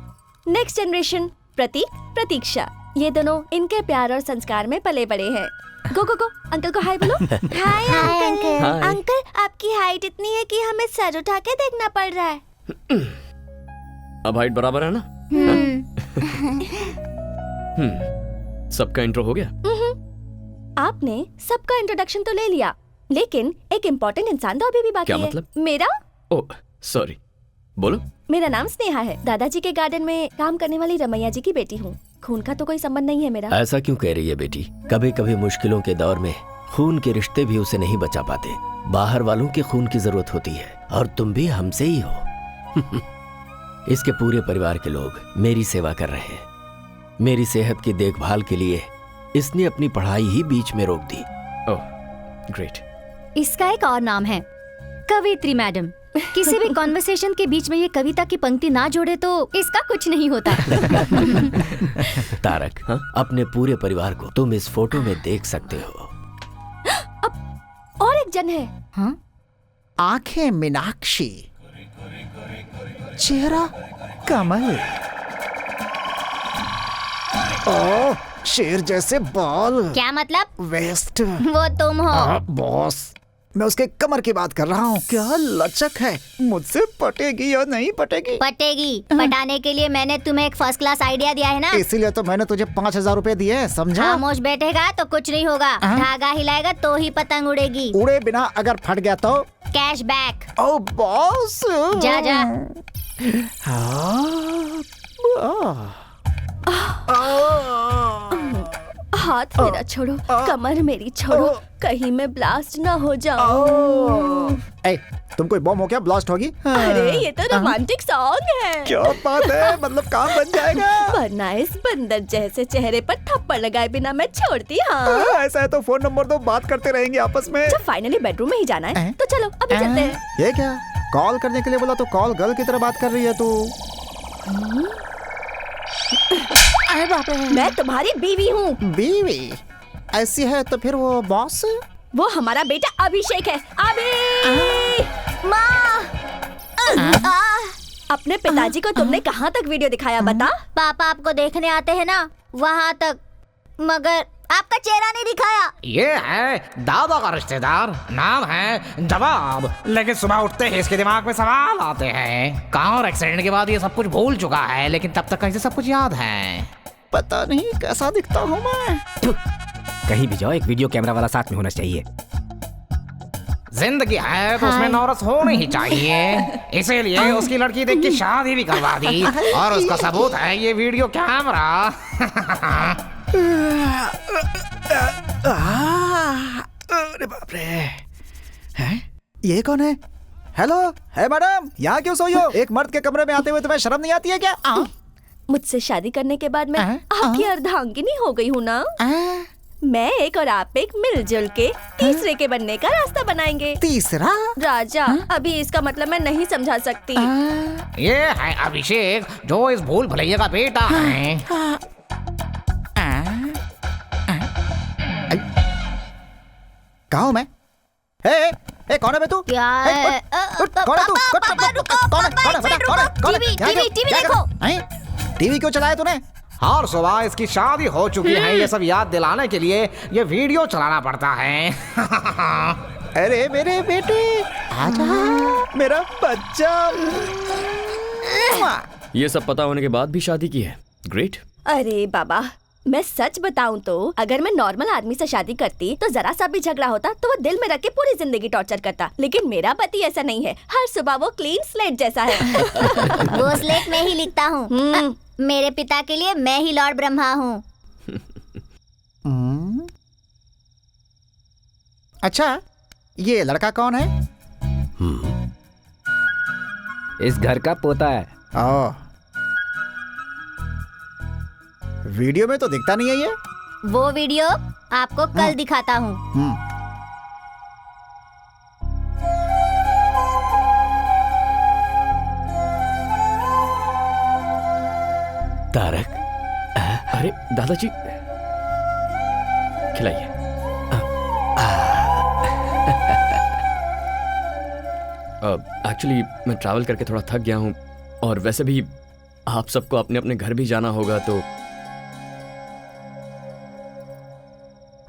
नेक्स्ट जनरेशन प्रतीक, प्रतीक्षा, ये दोनों इनके प्यार और संस्कार में पले बड़े हैं। गो गो गो, अंकल को हाय बोलो। Hi uncle. हाय। अंकल, आपकी हाइट इतनी है कि हमें सर उठा के देखना पड़ रहा है। अब हाइट बराबर है ना? सबका इंट्रो हो गया? आपने सबका इंट्रोडक्शन तो ले लिया, लेकिन एक इम्पोर्टेंट इंसान तो अभी भी बाकी क्या है। मतलब? मेरा ओह सॉरी, बोलो। मेरा नाम स्नेहा है, दादाजी के गार्डन में काम करने वाली रमैया जी की बेटी हूँ। खून का तो कोई संबंध नहीं है मेरा। ऐसा क्यों कह रही है बेटी? कभी कभी मुश्किलों के दौर में खून के रिश्ते भी उसे नहीं बचा पाते। बाहर वालों के खून की जरूरत होती है, और तुम भी हमसे ही हो। इसके पूरे परिवार के लोग मेरी सेवा कर रहे हैं। मेरी सेहत की देखभाल के लिए इसने अपनी पढ़ाई ही बीच में रोक दी। Oh great. इसका एक और नाम है कवित्री मैडम। किसी भी कॉन्वर्सेशन के बीच में ये कविता की पंक्ति ना जोड़े तो इसका कुछ नहीं होता। तारक, अपने पूरे परिवार को तुम इस फोटो में देख सकते हो। और एक जन है। हाँ? आंखें मीनाक्षी, चेहरा कमल, ओह शेर जैसे बाल, क्या मतलब? वेस्ट। वो तुम हो। बॉस, मैं उसके कमर की बात कर रहा हूँ। क्या लचक है, मुझसे पटेगी या नहीं पटेगी? पटेगी। पटाने के लिए मैंने तुम्हें एक फर्स्ट क्लास आइडिया दिया है ना। इसीलिए तो मैंने तुझे 5,000 रुपए दिए, समझा? खामोश बैठेगा तो कुछ नहीं होगा, धागा हिलाएगा तो ही पतंग उड़ेगी। उड़े बिना अगर फट गया तो? Cash back. ओ बॉस, जा जा। हाथ मेरा छोड़ो, कमर मेरी छोड़ो, कहीं मैं ब्लास्ट ना हो जाऊं। ए, तुम कोई बम हो क्या ब्लास्ट होगी? अरे ये तो रोमांटिक सॉन्ग है। क्या बात है, मतलब काम बन जाएगा। वरना इस बंदर जैसे चेहरे पर थप्पड़ लगाए बिना मैं छोड़ती। हाँ ऐसा है तो फोन नंबर दो, बात करते रहेंगे आपस में। जब फाइनली बेडरूम में ही जाना है तो चलो अभी चलते हैं। ये क्या, कॉल करने के लिए बोला तो कॉल गर्ल की तरह बात कर रही है तू। अरे बाप रे, मैं तुम्हारी बीवी हूँ। बीवी? ऐसी है तो फिर वो बॉस? वो हमारा बेटा अभिषेक है। अभी माँ, अपने पिताजी को तुमने कहाँ तक वीडियो दिखाया बता? पापा आपको देखने आते हैं ना, वहाँ तक, मगर आपका चेहरा नहीं दिखाया। ये है दादा का रिश्तेदार, नाम है जवाब। लेकिन सुबह उठते ही इसके दिमाग में सवाल आते हैं। कार एक्सीडेंट के बाद ये सब कुछ भूल चुका है, लेकिन तब तक कैसे सब कुछ याद है। पता नहीं कैसा दिखता हूँ मैं। कहीं भी जाओ एक वीडियो कैमरा वाला साथ में होना चाहिए। जिंदगी है तो उसमें नौरस होनी ही चाहिए, इसीलिए उसकी लड़की देख के शादी भी करवा दी, और उसका सबूत है ये वीडियो कैमरा। अरे बाप रे, हैं? ये कौन है? हेलो, है मैडम, यहाँ क्यों सोई हो? एक मर्द के कमरे में आते हुए तुम्हें शर्म नहीं आती है क्या? मुझसे शादी करने के बाद मैं आपकी अर्धांगिनी हो गई हूँ ना। मैं एक और आप एक मिलजुल के तीसरे के बनने का रास्ता बनाएंगे। तीसरा? राजा, अभी इसका मतलब मैं नहीं समझा सकती। ये है अभिषेक, जो इस भूल भुलैया का बेटा है। कहाँ हूँ मैं? ए, कौन है बे तू? क्या है? कौन है तू? टीवी देखो। टीवी क्यों चलाया तूने? हर सुबह इसकी शादी हो चुकी है, ये सब याद दिलाने के लिए ये वीडियो चलाना पड़ता है। अरे मेरे बेटे, आजा, मेरा बच्चा। ये सब पता होने के बाद भी शादी की है। ग्रेट। अरे बाबा, मैं सच बताऊं तो अगर मैं नॉर्मल आदमी से शादी करती तो जरा सा भी झगड़ा होता तो वो दिल में रख के पूरी जिंदगी टॉर्चर करता, लेकिन मेरा पति ऐसा नहीं है। हर सुबह वो क्लीन स्लेट जैसा है। वो स्लेट में ही लिखता हूँ। मेरे पिता के लिए मैं ही लॉर्ड ब्रह्मा हूँ। अच्छा, ये लड़का कौन है? इस घर का पोता है। ओ, वीडियो में तो दिखता नहीं है ये। वो वीडियो आपको कल दिखाता हूँ। तारक, अरे दादाजी, खिलाइए। एक्चुअली मैं ट्रैवल करके थोड़ा थक गया हूँ, और वैसे भी आप सबको अपने अपने घर भी जाना होगा, तो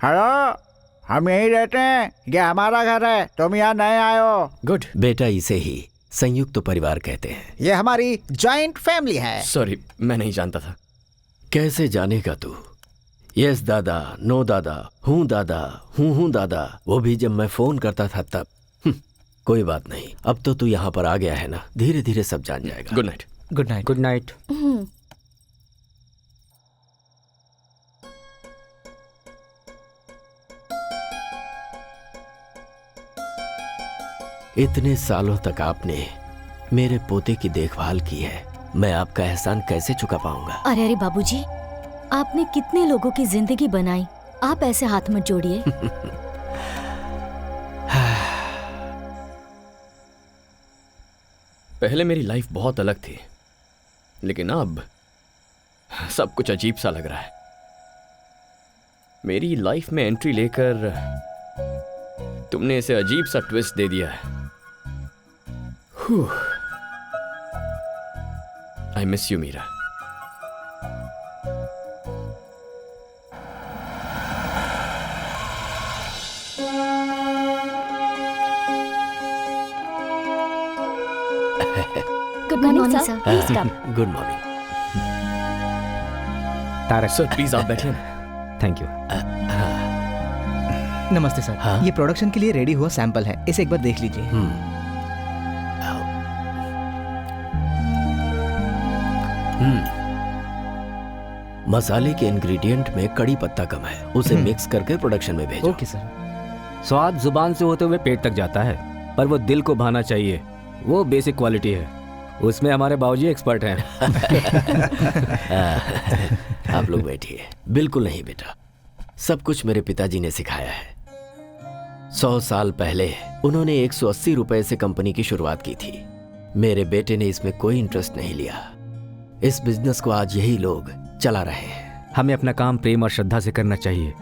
हेलो, हम यहीं रहते हैं, ये हमारा घर है, तुम यहाँ नए आए हो। गुड। बेटा इसे ही संयुक्त परिवार कहते हैं। ये हमारी जॉइंट फैमिली है। सॉरी, मैं नहीं जानता था। कैसे जानेगा तू? यस दादा, नो दादा, हूँ दादा, हूँ दादा, वो भी जब मैं फोन करता था तब। कोई बात नहीं, अब तो तू यहाँ पर आ गया है ना, धीरे धीरे सब जान जाएगा। Good night. Good night. Good night. इतने सालों तक आपने मेरे पोते की देखभाल की है, मैं आपका एहसान कैसे चुका पाऊंगा? अरे अरे बाबूजी, आपने कितने लोगों की जिंदगी बनाई, आप ऐसे हाथ मत जोड़िए। पहले मेरी लाइफ बहुत अलग थी, लेकिन अब सब कुछ अजीब सा लग रहा है। मेरी लाइफ में एंट्री लेकर तुमने इसे अजीब सा ट्विस्ट दे दिया है। I miss you Meera. Good morning sir, please come. Good morning. Tarak sir please आप बैठिए ना। Thank you. नमस्ते सर। हाँ? ये प्रोडक्शन के लिए रेडी हुआ सैंपल है, इसे एक बार देख लीजिए। मसाले के इंग्रेडिएंट में कड़ी पत्ता कम है, उसे मिक्स करके प्रोडक्शन में भेजो। Okay sir. स्वाद जुबान से होते हुए पेट तक जाता है, पर वो दिल को भाना चाहिए, वो बेसिक क्वालिटी है। उसमें हमारे बाबूजी एक्सपर्ट हैं। आप लोग बैठिए। बिल्कुल नहीं बेटा, सब कुछ मेरे पिताजी ने सिखाया है। 100 साल पहले उन्होंने 180 रुपए से कंपनी की शुरुआत की थी। मेरे बेटे ने इसमें कोई इंटरेस्ट नहीं लिया। इस बिजनेस को आज यही लोग चला रहे हैं। हमें अपना काम प्रेम और श्रद्धा से करना चाहिए।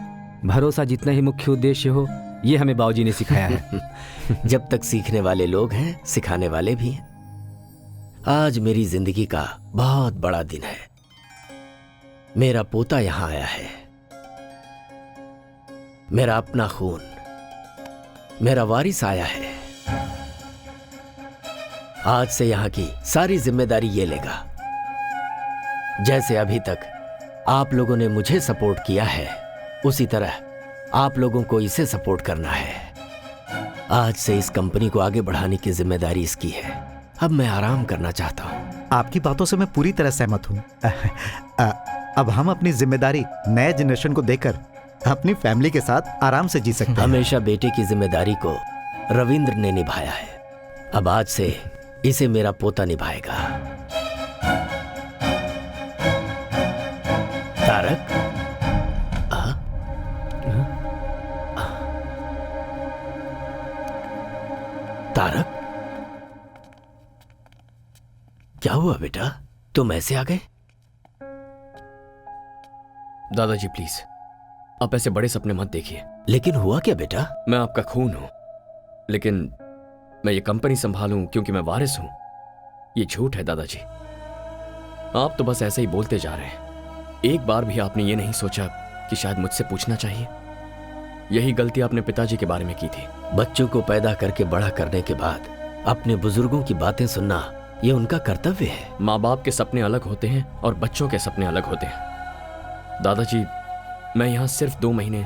भरोसा जितना ही मुख्य उद्देश्य हो, ये हमें बाबूजी ने सिखाया है। जब तक सीखने वाले लोग हैं, सिखाने वाले भी हैं। आज मेरी जिंदगी का बहुत बड़ा दिन है। मेरा पोता यहां आया है, मेरा अपना खून, मेरा वारिस आया है। आज से यहां की सारी जिम्मेदारी ये लेगा। जैसे अभी तक आप लोगों ने मुझे सपोर्ट किया है, उसी तरह आप लोगों को इसे सपोर्ट करना है। आज से इस कंपनी को आगे बढ़ाने की जिम्मेदारी इसकी है। अब मैं आराम करना चाहता हूँ। आपकी बातों से मैं पूरी तरह सहमत हूँ। अब हम अपनी जिम्मेदारी नए जनरेशन को देकर अपनी फैमिली के साथ आराम से जी सकते हैं। हमेशा बेटे की जिम्मेदारी को रविंद्र ने निभाया है, अब आज से इसे मेरा पोता निभाएगा। तारक, तारक, क्या हुआ बेटा, तुम ऐसे आ गए? दादाजी प्लीज, आप ऐसे बड़े सपने मत देखिए। लेकिन हुआ क्या बेटा? मैं आपका खून हूं, लेकिन मैं ये कंपनी संभालूं क्योंकि मैं वारिस हूं, ये झूठ है दादाजी। आप तो बस ऐसे ही बोलते जा रहे हैं। एक बार भी आपने ये नहीं सोचा कि शायद मुझसे पूछना चाहिए। यही गलती आपने पिताजी के बारे में की थी। बच्चों को पैदा करके बड़ा करने के बाद अपने बुजुर्गों की बातें सुनना, ये उनका कर्तव्य है। माँ बाप के सपने अलग होते हैं और बच्चों के सपने अलग होते हैं। दादाजी, मैं यहाँ सिर्फ 2 महीने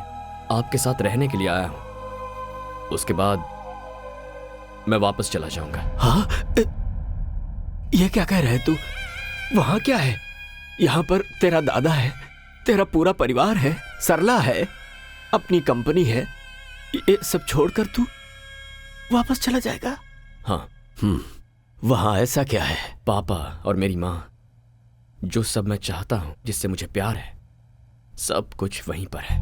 आपके साथ रहने के लिए आया हूँ, उसके बाद मैं वापस चला जाऊंगा। हाँ? ये क्या कह रहे तू? वहां क्या है? यहाँ पर तेरा दादा है, तेरा पूरा परिवार है, सरला है, अपनी कंपनी है, ये सब छोड़कर तू वापस चला जाएगा? हाँ। वहां ऐसा क्या है? पापा और मेरी माँ, जो सब मैं चाहता हूं, जिससे मुझे प्यार है, सब कुछ वहीं पर है।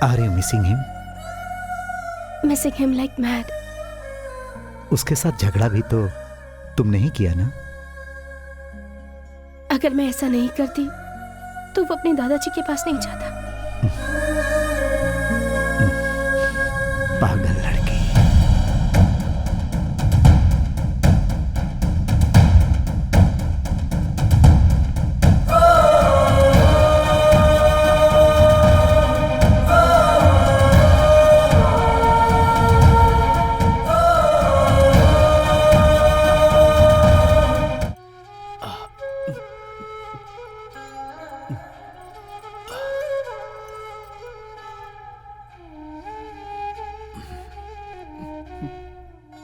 Are you missing him? Missing him like mad. उसके साथ झगड़ा भी तो तुमने ही किया ना? अगर मैं ऐसा नहीं करती तो वो अपने दादाजी के पास नहीं जाता। पागल लड़की।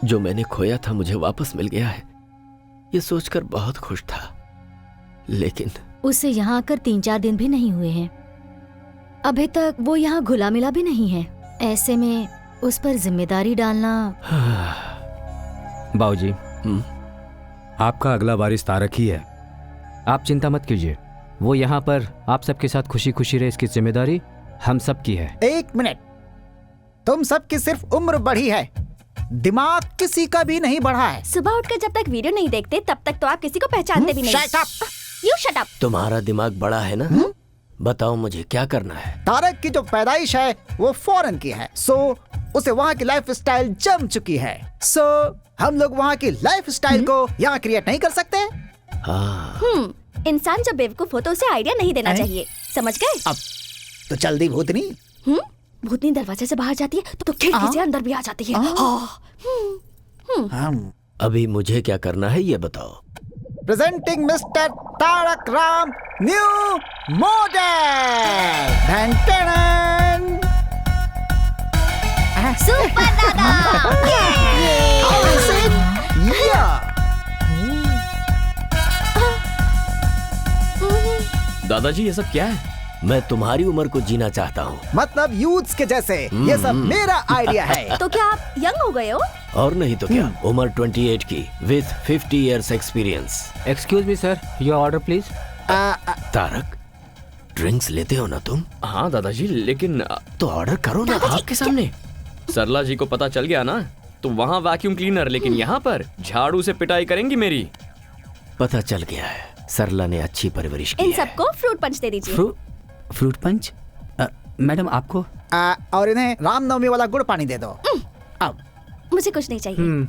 जो मैंने खोया था मुझे वापस मिल गया है, ये सोचकर बहुत खुश था। लेकिन उसे यहाँ आकर 3-4 दिन भी नहीं हुए हैं। अभी तक वो यहाँ घुला मिला भी नहीं है। ऐसे में उस पर जिम्मेदारी डालना। बाबूजी, आपका अगला वारिस तारक ही है। आप चिंता मत कीजिए, वो यहाँ पर आप सबके साथ खुशी खुशी रहे, इसकी जिम्मेदारी हम सब की है। 1 मिनट, तुम सबकी सिर्फ उम्र बढ़ी है, दिमाग किसी का भी नहीं बढ़ा है। सुबह उठकर जब तक वीडियो नहीं देखते तब तक तो आप किसी को पहचानते भी नहीं। Shut up! You shut up! तुम्हारा दिमाग बड़ा है ना? बताओ मुझे क्या करना है। तारक की जो पैदाइश है वो फॉरेन की है, सो उसे वहाँ की लाइफ स्टाइल जम चुकी है। सो हम लोग वहाँ की लाइफ स्टाइल को यहाँ क्रिएट नहीं कर सकते। हाँ। इंसान जब बेवकूफ हो तो उसे आइडिया नहीं देना चाहिए, समझ गए? अब तो जल्दी भूतनी। भूतनी दरवाजे से बाहर जाती है तो खिड़की से अंदर भी आ जाती है। अभी मुझे क्या करना है ये बताओ। Presenting mister Tarak Ram new model. Super दादा। दादाजी ये सब क्या है? मैं तुम्हारी उम्र को जीना चाहता हूँ। मतलब यूथ्स के जैसे। ये सब मेरा आइडिया है। तो क्या आप यंग हो गए हो? और नहीं तो क्या, उम्र 28 की with 50 years experience. Excuse me sir, your order please. Tarak, drinks लेते हो ना तुम? हाँ दादाजी, लेकिन तो ऑर्डर करो ना आपके सामने। सरला जी को पता चल गया ना तो वहाँ वैक्यूम क्लीनर, लेकिन यहाँ पर झाड़ू से पिटाई करेंगी मेरी। पता चल गया है, सरला ने अच्छी परवरिश की इन है। सबको फ्रूट पंच दे दीजिए। Fruit punch? मैडम आपको? और इन्हें रामनवमी वाला गुड़ पानी दे दो। अब मुझे कुछ नहीं चाहिए।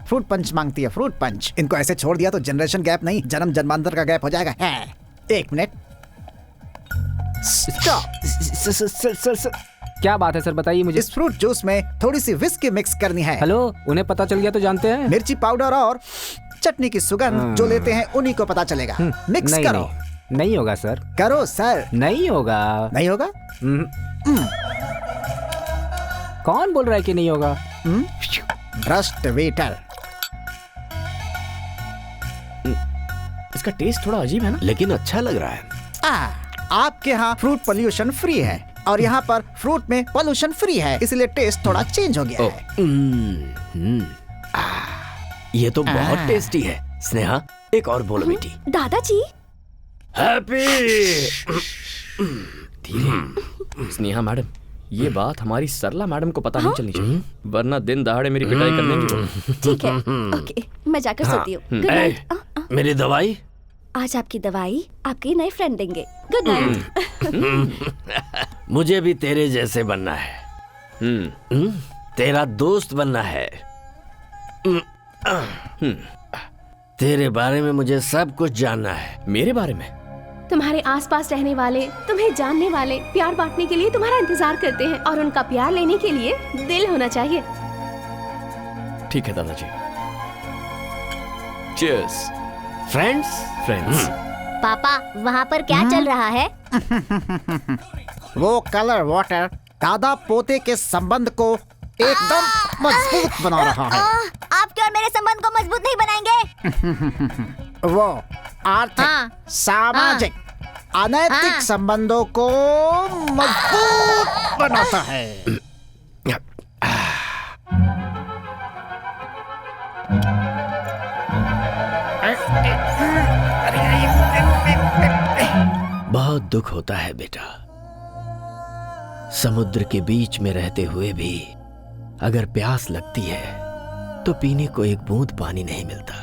फ्रूट पंच मांगती है, फ्रूट पंच। इनको ऐसे छोड़ दिया तो जनरेशन गैप नहीं, जन्म जन्मांतर का गैप हो जाएगा। 1 मिनट, स्टॉप। क्या बात है सर, बताइए मुझे। इस फ्रूट जूस में थोड़ी सी विस्की मिक्स करनी है। हेलो, उन्हें पता चल गया तो जानते हैं। मिर्ची पाउडर और चटनी की सुगंध जो लेते हैं उन्हीं को पता चलेगा। मिक्स नहीं, करो। नहीं होगा सर। करो सर। नहीं होगा। नहीं होगा? कौन बोल रहा है कि नहीं होगा? भ्रष्ट वेटर। इसका टेस्ट थोड़ा अजीब है ना, लेकिन अच्छा लग रहा है। आपके यहाँ फ्रूट पोल्यूशन फ्री है और यहाँ पर फ्रूट में पोल्यूशन फ्री है, इसलिए टेस्ट थोड़ा चेंज हो गया है। ये तो बहुत टेस्टी है। स्नेहा, एक और बोलो बेटी। दादाजी। हैप्पी। धीरे। स्नेहा मैडम, ये बात हमारी सरला मैडम को पता नहीं चलनी चाहिए, वरना दिन दहाड़े मेरी पिटाई कर देंगी। ठीक है, ओके, मैं जाकर सोती हूँ। Good night. मेरी दवाई? आज आपकी दवाई आपके नए फ्रेंड देंगे। Good night. मुझे भी तेरे जैसे बनना है। तेरा दोस्त बनना है। तेरे बारे में मुझे सब कुछ जानना है। मेरे बारे में? तुम्हारे आसपास रहने वाले, तुम्हें जानने वाले, प्यार बांटने के लिए तुम्हारा इंतजार करते हैं और उनका प्यार लेने के लिए दिल होना चाहिए। ठीक है दादाजी। चीयर्स। फ्रेंड्स। पापा, वहाँ पर क्या चल रहा है? वो कलर वाटर दादा पोते के संबंध को एकदम मजबूत बना रहा है। आप क्या मेरे संबंध को मजबूत नहीं बनाएंगे? वो आर्थिक, सामाजिक, अनैतिक संबंधों को मजबूत बनाता है। बहुत दुख होता है बेटा, समुद्र के बीच में रहते हुए भी अगर प्यास लगती है तो पीने को एक बूंद पानी नहीं मिलता।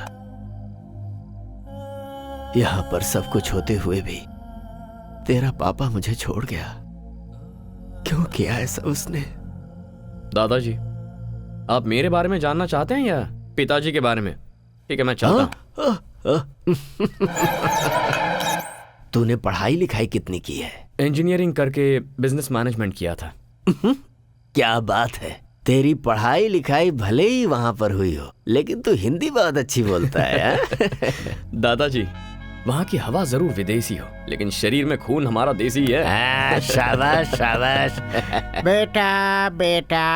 यहां पर सब कुछ होते हुए भी तेरा पापा मुझे छोड़ गया। क्यों किया ऐसा उसने? दादाजी, आप मेरे बारे में जानना चाहते हैं या पिताजी के बारे में? ठीक है, मैं चाहता हूं। तूने पढ़ाई लिखाई कितनी की है? इंजीनियरिंग करके बिजनेस मैनेजमेंट किया था। क्या बात है, तेरी पढ़ाई लिखाई भले ही वहां पर हुई हो, लेकिन तू हिंदी बहुत अच्छी बोलता है। दादाजी, वहाँ की हवा जरूर विदेशी हो, लेकिन शरीर में खून हमारा देसी है। शाबाश शाबाश। बेटा बेटा,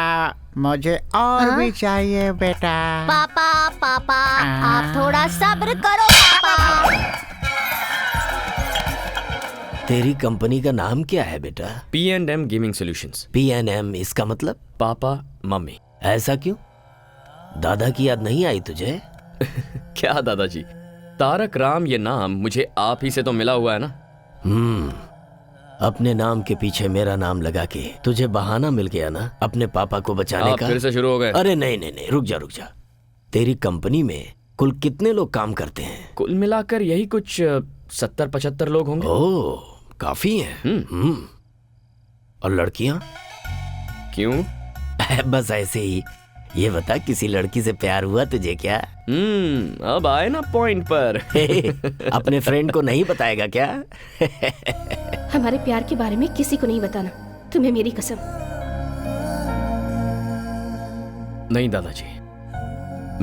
मुझे और भी चाहिए बेटा। पापा पापा, आप थोड़ा सब्र करो पापा। तेरी कंपनी का नाम क्या है बेटा? P&M gaming solutions. P&M, इसका मतलब? Papa mummy. ऐसा क्यों? दादा की याद नहीं आई तुझे? क्या दादाजी, तारक राम ये नाम मुझे आप ही से तो मिला हुआ है ना। अपने नाम के पीछे मेरा नाम लगा के तुझे बहाना मिल गया ना अपने पापा को बचाने आप का। फिर से शुरू हो गए। अरे नहीं नहीं नहीं, रुक जा रुक जा। तेरी कंपनी में कुल कितने लोग काम करते हैं? कुल मिलाकर यही कुछ 70-75 लोग होंगे। ओह, काफी हैं। और लड़कियां? क्यों? बस ऐसे ही। ये बता, किसी लड़की से प्यार हुआ तुझे क्या? अब आए ना पॉइंट पर। अपने फ्रेंड को नहीं बताएगा क्या? हमारे प्यार के बारे में किसी को नहीं बताना, तुम्हें मेरी कसम। नहीं दादाजी,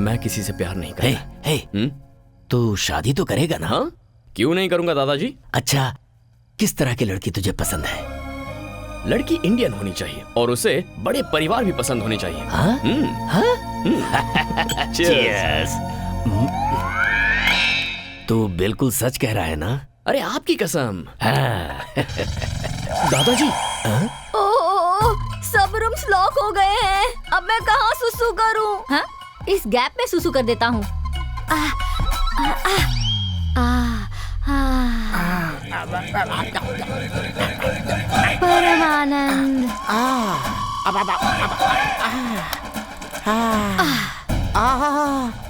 मैं किसी से प्यार नहीं करता। तू शादी तो करेगा ना? हाँ, क्यों नहीं करूंगा दादाजी। अच्छा, किस तरह की लड़की तुझे पसंद है? लड़की इंडियन होनी चाहिए और उसे बड़े परिवार भी पसंद होने चाहिए। Cheers. तू बिल्कुल सच कह रहा है ना? अरे आपकी कसम। दादाजी। सब रूम्स लॉक हो गए हैं। अब मैं कहाँ सुसु करूं? हाँ? इस गैप में सुसु कर देता हूँ। परमानंद।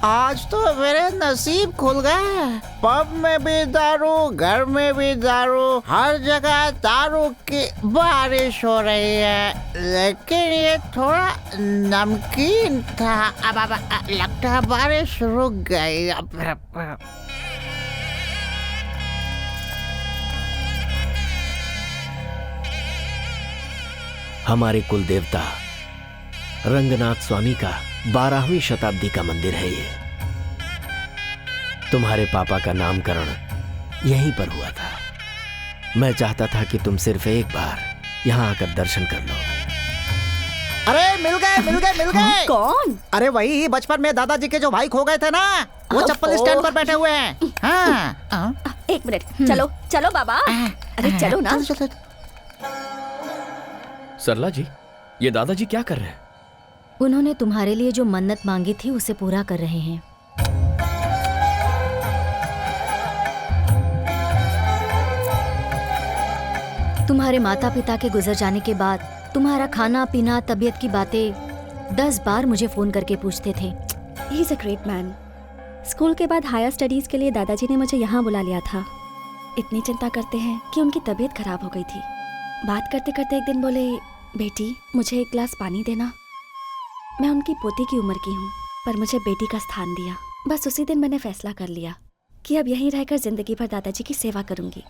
आज तो मेरे नसीब खुल गए। पब में भी दारू, घर में भी दारू, हर जगह दारू की बारिश हो रही है। लेकिन ये थोड़ा नमकीन था। अब लगता है बारिश रुक गई। हमारे कुल देवता रंगनाथ स्वामी का 12वीं शताब्दी का मंदिर है ये। तुम्हारे पापा का नामकरण यहीं पर हुआ था। मैं चाहता था कि तुम सिर्फ एक बार यहाँ आकर दर्शन कर लो। अरे मिल गए। कौन? अरे वही बचपन में दादाजी के जो भाई खो गए थे ना, वो चप्पल स्टैंड पर बैठे हुए हैं। हाँ। एक मिनट, चलो चलो बाबा। अरे चलो ना। सरला जी, ये दादाजी क्या कर रहे हैं? उन्होंने तुम्हारे लिए जो मन्नत मांगी थी उसे पूरा कर रहे हैं। तुम्हारे माता पिता के गुजर जाने के बाद तुम्हारा खाना पीना, तबीयत की बातें 10 बार मुझे फोन करके पूछते थे। He is a great man. School के बाद हायर स्टडीज के लिए दादाजी ने मुझे यहाँ बुला लिया था। इतनी चिंता करते हैं कि उनकी तबीयत खराब हो गई थी। बात करते करते एक दिन बोले, बेटी मुझे एक गिलास पानी देना। मैं उनकी पोती की उम्र की हूँ, पर मुझे बेटी का स्थान दिया। बस उसी दिन मैंने फैसला कर लिया कि अब यहीं रहकर जिंदगी भर दादाजी की सेवा करूंगी।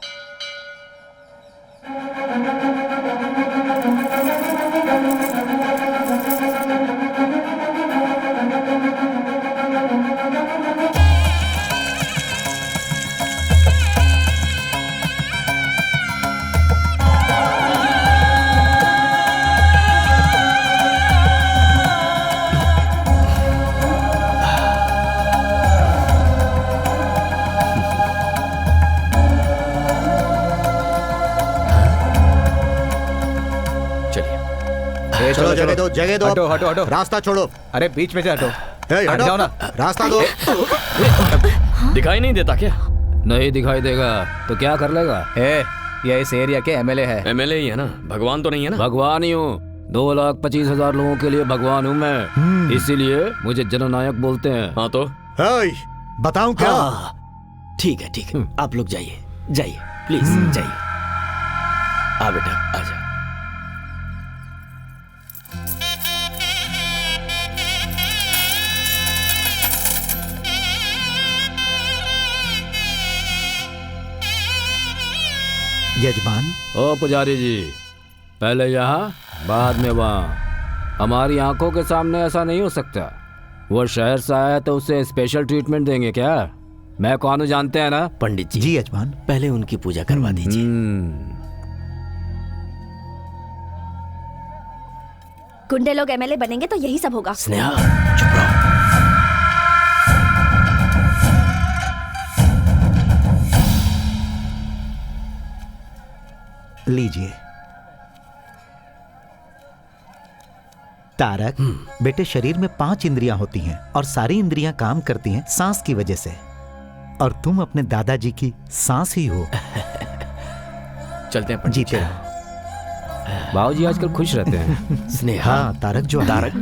चलो जगह दो हटो हटो हटो, रास्ता छोड़ो। अरे बीच में से हटो, हट जाओ ना। रास्ता दो। दिखाई नहीं देता क्या? नहीं दिखाई देगा तो क्या कर लेगा? ये इस एरिया के एमएलए है। एमएलए ही है ना, भगवान तो नहीं है ना? भगवान ही हूँ, 2,25,000 लोगों के लिए भगवान हूँ मैं, इसीलिए मुझे जननायक बोलते हैं। हाँ तो बताऊं क्या? ठीक है, आप लोग जाइए प्लीज जाइए। आ बेटा आजा। यजमान। ओ पुजारी जी, पहले यहाँ बाद में वहाँ। हमारी आंखों के सामने ऐसा नहीं हो सकता। वो शहर से आया है तो उसे स्पेशल ट्रीटमेंट देंगे क्या? मैं कौन हूँ जानते हैं ना? पंडित जी। जी यजमान। पहले उनकी पूजा करवा दीजिए। गुंडे लोग एमएलए बनेंगे तो यही सब होगा। स्नेहा चुप रहो। लीजिए। तारक, बेटे शरीर में 5 इंद्रियां होती हैं और सारी इंद्रियां काम करती हैं सांस की वजह से, और तुम अपने दादाजी की सांस ही हो। चलते हैं जीते रहो। बाबूजी आजकल खुश रहते हैं। स्नेहा। हाँ, तारक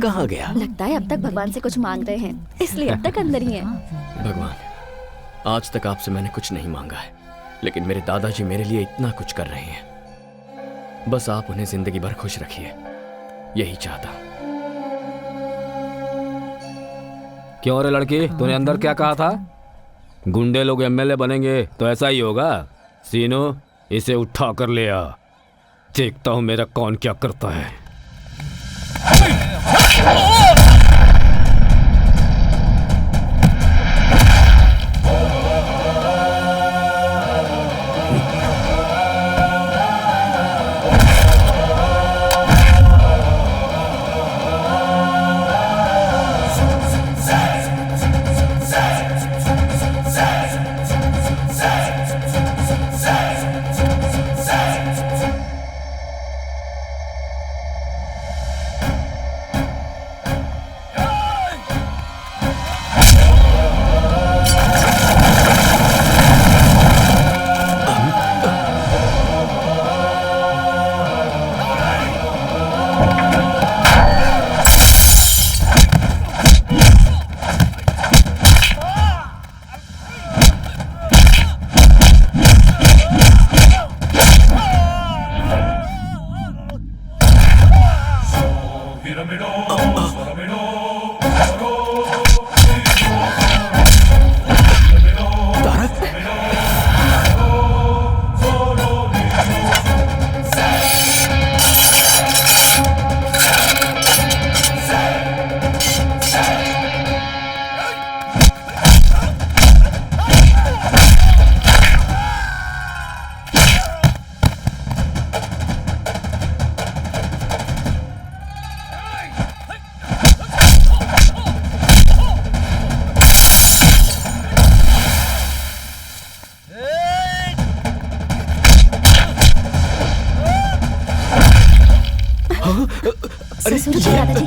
कहाँ गया? लगता है अब तक भगवान से कुछ मांग रहे हैं, इसलिए अब तक अंदर ही हैं। भगवान, आज तक आपसे मैंने कुछ नहीं मांगा है, लेकिन मेरे दादाजी मेरे लिए इतना कुछ कर रहे हैं। बस आप उन्हें जिंदगी भर खुश रखिए, यही चाहता हूं। क्यों रे लड़की, तूने अंदर क्या कहा था? गुंडे लोग एमएलए बनेंगे तो ऐसा ही होगा। सीनो, इसे उठा कर ले आ, देखता हूं मेरा कौन क्या करता है। ससुर जी, दादाजी।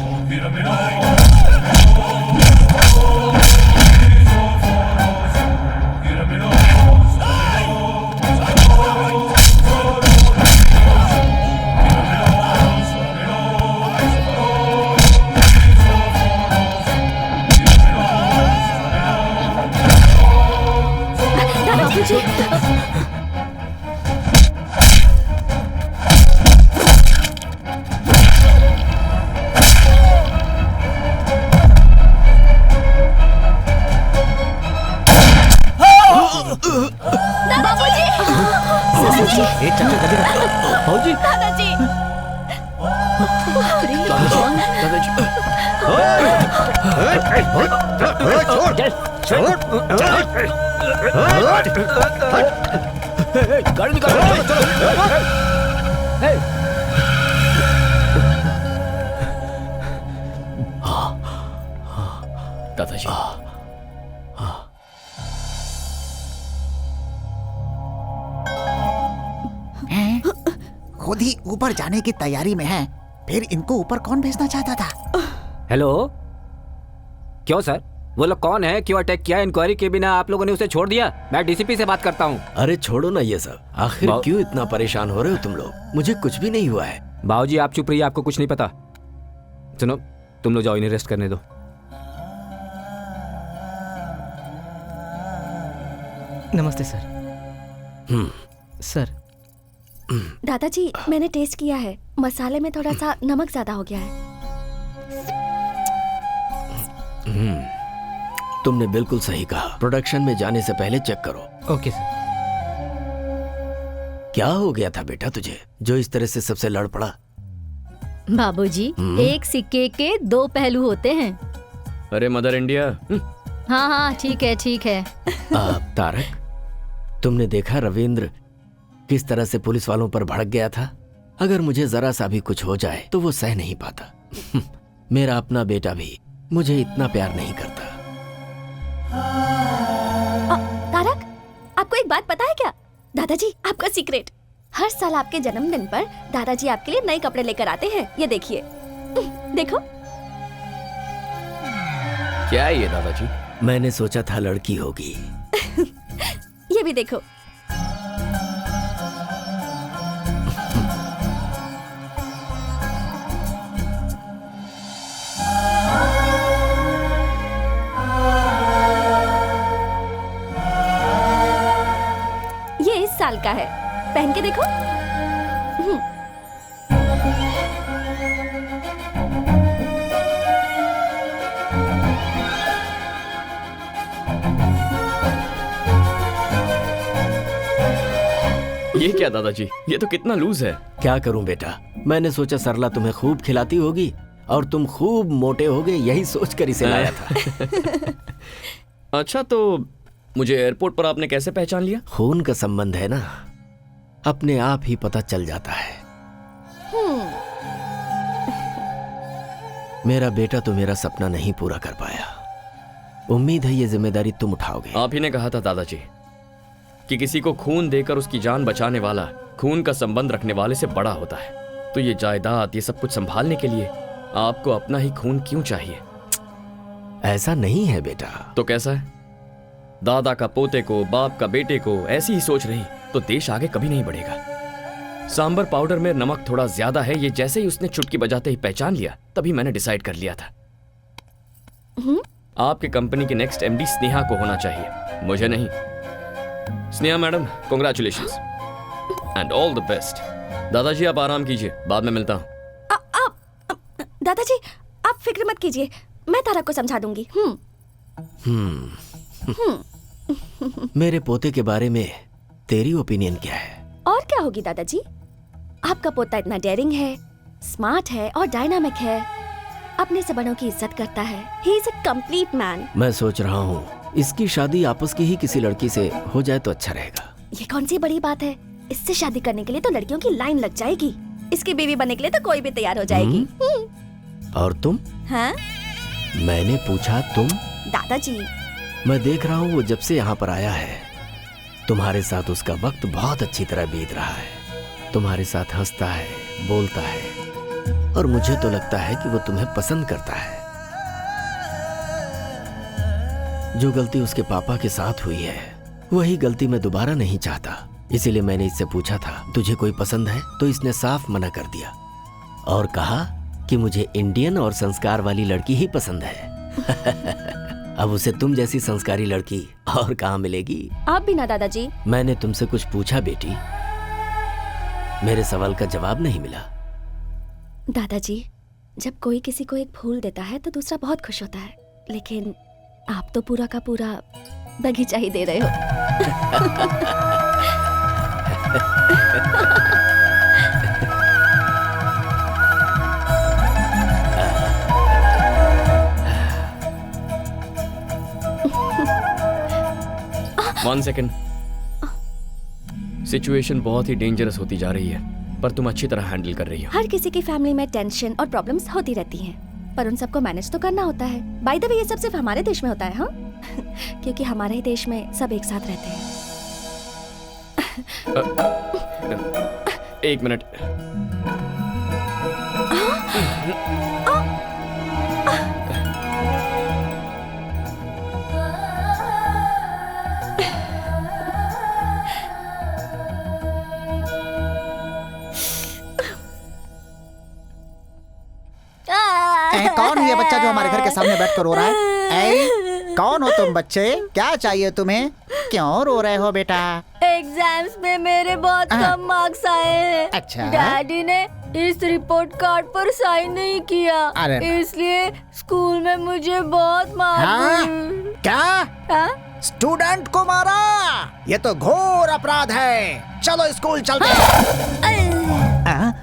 दादाजी, खुद ही ऊपर जाने की तैयारी में है, फिर इनको ऊपर कौन भेजना चाहता था? हेलो, क्यों सर? वो लोग कौन है, क्यों अटैक किया? इंक्वायरी के बिना आप लोगों ने उसे छोड़ दिया? मैं डीसीपी से बात करता हूँ। अरे छोड़ो ना ये सब, आखिर क्यों इतना परेशान हो रहे हो तुम लोग? मुझे कुछ भी नहीं हुआ है। बाबूजी आप चुप रहिए, आपको कुछ नहीं पता। सुनो, तुम लोग जाओ, इन्हें रेस्ट करने दो। नमस्ते सर। सर। दादाजी, मैंने टेस्ट किया है, मसाले में थोड़ा सा नमक ज्यादा हो गया है। तुमने बिल्कुल सही कहा, प्रोडक्शन में जाने से पहले चेक करो। Okay sir. क्या हो गया था बेटा तुझे, जो इस तरह से सबसे लड़ पड़ा? बाबूजी, एक सिक्के के दो पहलू होते हैं। अरे मदर इंडिया। हाँ हाँ, ठीक है ठीक है। तारक, तुमने देखा रविंद्र किस तरह से पुलिस वालों पर भड़क गया था? अगर मुझे जरा सा भी कुछ हो जाए तो वो सह नहीं पाता। मेरा अपना बेटा भी मुझे इतना प्यार नहीं करता। तारक, आपको एक बात पता है क्या? दादाजी, आपका सीक्रेट, हर साल आपके जन्मदिन पर दादाजी आपके लिए नए कपड़े लेकर आते हैं। ये देखिए, देखो। क्या है ये दादाजी? मैंने सोचा था लड़की होगी। ये भी देखो। ये इस साल का है, पहन के देखो। ये क्या दादाजी, ये तो कितना लूज है। क्या करूं बेटा, मैंने सोचा सरला तुम्हें खूब खिलाती होगी और तुम खूब मोटे होगे, यही सोचकर इसे लाया था। अच्छा, तो मुझे एयरपोर्ट पर आपने कैसे पहचान लिया? खून का संबंध है ना, अपने आप ही पता चल जाता है। मेरा बेटा तो मेरा सपना नहीं पूरा कर पाया। उम्मीद है ये जिम्मेदारी तुम उठाओगे। आप ही ने कहा था दादाजी कि किसी को खून देकर उसकी जान बचाने वाला खून का संबंध रखने वाले से बड़ा होता है। तो ये जायदाद, ये सब कुछ संभालने के लिए आपको अपना ही खून क्यों चाहिए? ऐसा नहीं है बेटा। तो कैसा है? दादा का पोते को, बाप का बेटे को ऐसी ही सोच रही तो देश आगे कभी नहीं बढ़ेगा। सांबर पाउडर में नमक थोड़ा ज्यादा है, ये जैसे ही उसने चुटकी बजाते ही पहचान लिया, तभी मैंने डिसाइड कर लिया था आपके कंपनी की नेक्स्ट एमडी स्नेहा को होना चाहिए, मुझे नहीं। Sneha madam, congratulations and all the best. दादाजी आप आराम कीजिए, बाद में मिलता हूं। दादाजी, आप फिक्र मत कीजिए, मैं तारक को समझा दूंगी। मेरे पोते के बारे में तेरी ओपिनियन क्या है? और क्या होगी दादाजी, आपका पोता इतना डेयरिंग है, स्मार्ट है और डायनामिक है, अपने से बड़ों की इज्जत करता है। He is a complete man. मैं सोच रहा हूँ इसकी शादी आपस की ही किसी लड़की से हो जाए तो अच्छा रहेगा। ये कौन सी बड़ी बात है, इससे शादी करने के लिए तो लड़कियों की लाइन लग जाएगी, इसकी बीवी बनने के लिए तो कोई भी तैयार हो जाएगी। और तुम? हाँ? मैंने पूछा तुम? दादाजी, मैं देख रहा हूँ वो जब से यहाँ पर आया है तुम्हारे साथ उसका वक्त बहुत अच्छी तरह बीत रहा है। तुम्हारे साथ हंसता है, बोलता है और मुझे तो लगता है कि वो तुम्हें पसंद करता है। जो गलती उसके पापा के साथ हुई है वही गलती मैं दोबारा नहीं चाहता। इसीलिए मैंने इससे पूछा था तुझे कोई पसंद है, तो इसने साफ मना कर दिया और कहा कि मुझे इंडियन और संस्कार वाली लड़की ही पसंद है। अब उसे तुम जैसी संस्कारी लड़की और कहाँ मिलेगी? आप भी ना दादाजी। मैंने तुमसे कुछ पूछा बेटी, मेरे सवाल का जवाब नहीं मिला। दादाजी, जब कोई किसी को एक फूल देता है तो दूसरा बहुत खुश होता है, लेकिन आप तो पूरा का पूरा बगीचा ही दे रहे हो। One second. सिचुएशन बहुत ही डेंजरस होती जा रही है, पर तुम अच्छी तरह हैंडल कर रही हो। हर किसी की फैमिली में टेंशन और प्रॉब्लम्स होती रहती हैं, पर उन सबको मैनेज तो करना होता है। बाय द वे, ये सब सिर्फ हमारे देश में होता है, हाँ? क्योंकि हमारे ही देश में सब एक साथ रहते हैं। एक मिनट। कौन है ये बच्चा जो हमारे घर के सामने बैठ कर रो रहा है? कौन हो तुम बच्चे? क्या चाहिए तुम्हें? क्यों रो रहे हो बेटा? एग्जाम्स में मेरे बहुत कम मार्क्स आए हैं। अच्छा। डैडी ने इस रिपोर्ट कार्ड पर साइन नहीं किया, इसलिए स्कूल में मुझे बहुत मार। क्या? स्टूडेंट को मारा? ये तो घोर अपराध है। चलो स्कूल चलते हैं।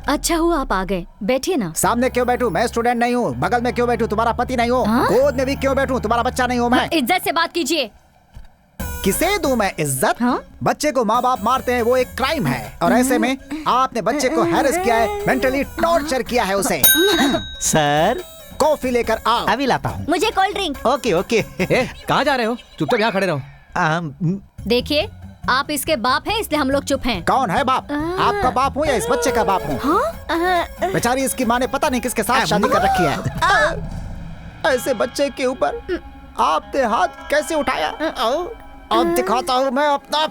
अच्छा हुआ आप आ गए, बैठिए ना। सामने क्यों बैठूं? मैं स्टूडेंट नहीं हूँ। बगल में क्यों बैठूं? तुम्हारा पति नहीं हूँ। गोद में भी क्यों बैठूं? तुम्हारा बच्चा नहीं हूँ मैं। इज्जत से बात कीजिए। किसे दूं मैं इज्जत? बच्चे को माँ बाप मारते हैं, वो एक क्राइम है। और ऐसे में आपने बच्चे को हैरेस किया है, मेंटली टॉर्चर किया है उसे। सर कॉफी लेकर आओ। अभी लाता हूँ। मुझे कोल्ड ड्रिंक। Okay okay. कहाँ जा रहे हो? चुपचाप यहाँ खड़े रहो। देखिए, आप इसके बाप हैं, इसलिए हम लोग चुप हैं। कौन है बाप? आपका बाप हूँ या इस बच्चे का बाप हूँ? बेचारी इसकी माँ ने पता नहीं किसके साथ शादी कर रखी है। ऐसे बच्चे के ऊपर आपने हाथ कैसे उठाया? अब दिखाता हूँ मैं अपना।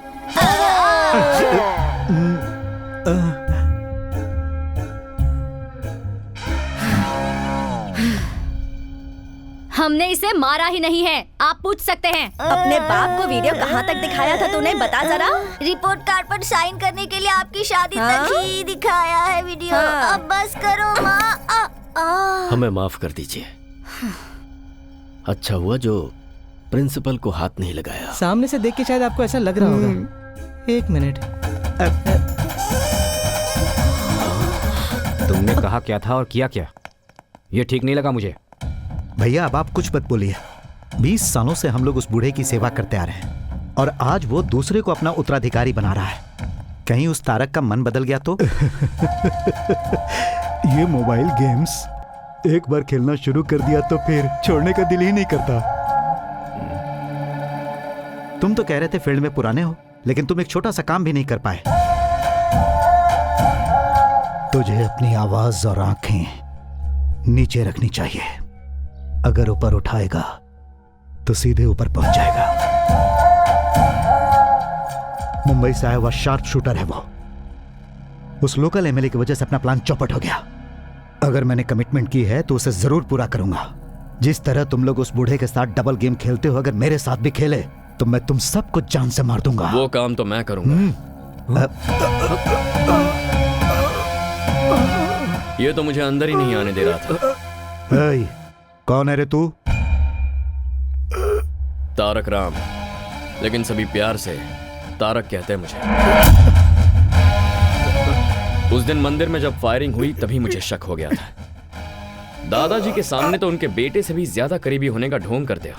हमने इसे मारा ही नहीं है, आप पूछ सकते हैं। अपने बाप को वीडियो कहाँ तक दिखाया था तूने? बता जरा। रिपोर्ट कार्ड पर साइन करने के लिए आपकी शादी तक ही दिखाया है वीडियो। अब बस करो माँ। हमें माफ कर दीजिए। अच्छा हुआ जो प्रिंसिपल को हाथ नहीं लगाया। सामने से देख के शायद आपको ऐसा लग रहा होगा। एक मिनट। तुमने कहा क्या था और किया क्या? ये ठीक नहीं लगा मुझे। भैया अब आप कुछ मत बोलिए। 20 सालों से हम लोग उस बूढ़े की सेवा करते आ रहे हैं और आज वो दूसरे को अपना उत्तराधिकारी बना रहा है। कहीं उस तारक का मन बदल गया तो? ये मोबाइल गेम्स एक बार खेलना शुरू कर दिया तो फिर छोड़ने का दिल ही नहीं करता। तुम तो कह रहे थे फील्ड में पुराने हो, लेकिन तुम एक छोटा सा काम भी नहीं कर पाए। तुझे अपनी आवाज और आंखें नीचे रखनी चाहिए। अगर ऊपर उठाएगा तो सीधे ऊपर पहुंच जाएगा। मुंबई से आया हुआ शार्प शूटर है वो। उस लोकल एमएलए की वजह से अपना प्लान चौपट हो गया। अगर मैंने कमिटमेंट की है तो उसे जरूर पूरा करूंगा। जिस तरह तुम लोग उस बूढ़े के साथ डबल गेम खेलते हो, अगर मेरे साथ भी खेले तो मैं तुम सबको जान से मार दूंगा। वो काम तो मैं करूंगा। ये तो मुझे अंदर ही नहीं आने दे रहा था। कौन है रे तू? तारक राम, लेकिन सभी प्यार से तारक कहते हैं मुझे। उस दिन मंदिर में जब फायरिंग हुई तभी मुझे शक हो गया था। दादाजी के सामने तो उनके बेटे से भी ज्यादा करीबी होने का ढोंग करते हो।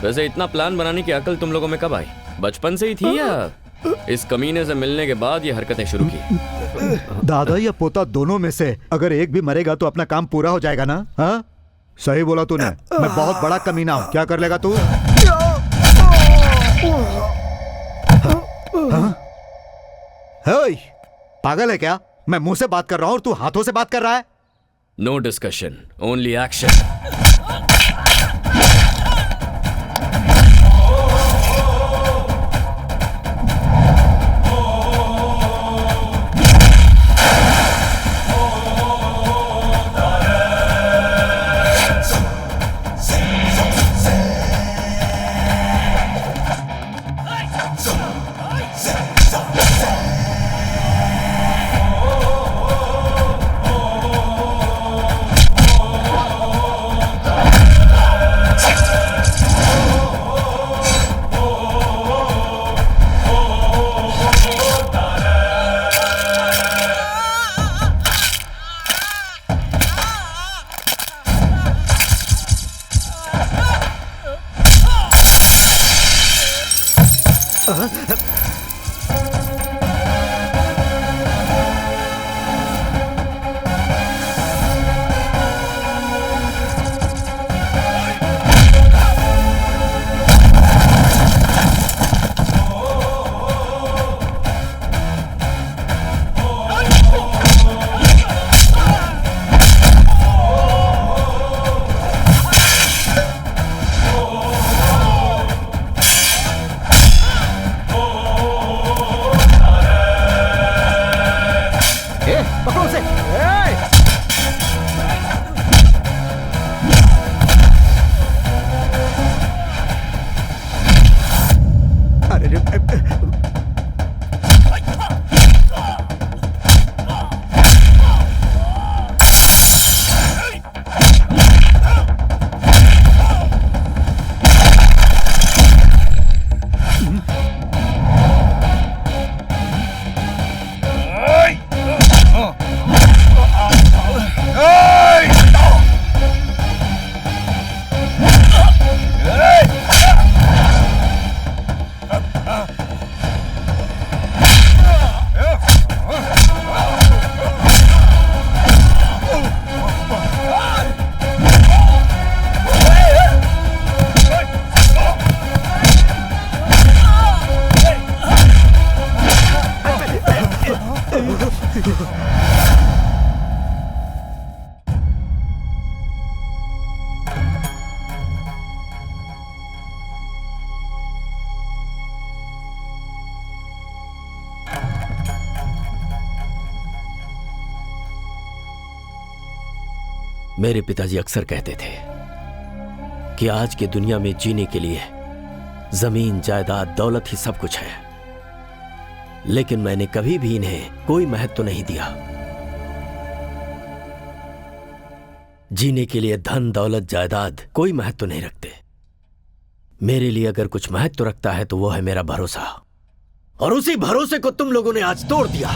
वैसे इतना प्लान बनाने की अकल तुम लोगों में कब आई? बचपन से ही थी या इस कमीने से मिलने के बाद ये हरकतें शुरू की? दादा या पोता दोनों में से अगर एक भी मरेगा तो अपना काम पूरा हो जाएगा ना? हाँ सही बोला तूने। मैं बहुत बड़ा कमीना हूं। क्या कर लेगा तू? पागल है क्या? मैं मुंह से बात कर रहा हूं और तू हाथों से बात कर रहा है। No discussion, only action. मेरे पिताजी अक्सर कहते थे कि आज की दुनिया में जीने के लिए जमीन, जायदाद, दौलत ही सब कुछ है, लेकिन मैंने कभी भी इन्हें कोई महत्व नहीं दिया। जीने के लिए धन, दौलत, जायदाद कोई महत्व नहीं रखते। मेरे लिए अगर कुछ महत्व रखता है तो वो है मेरा भरोसा, और उसी भरोसे को तुम लोगों ने आज तोड़ दिया।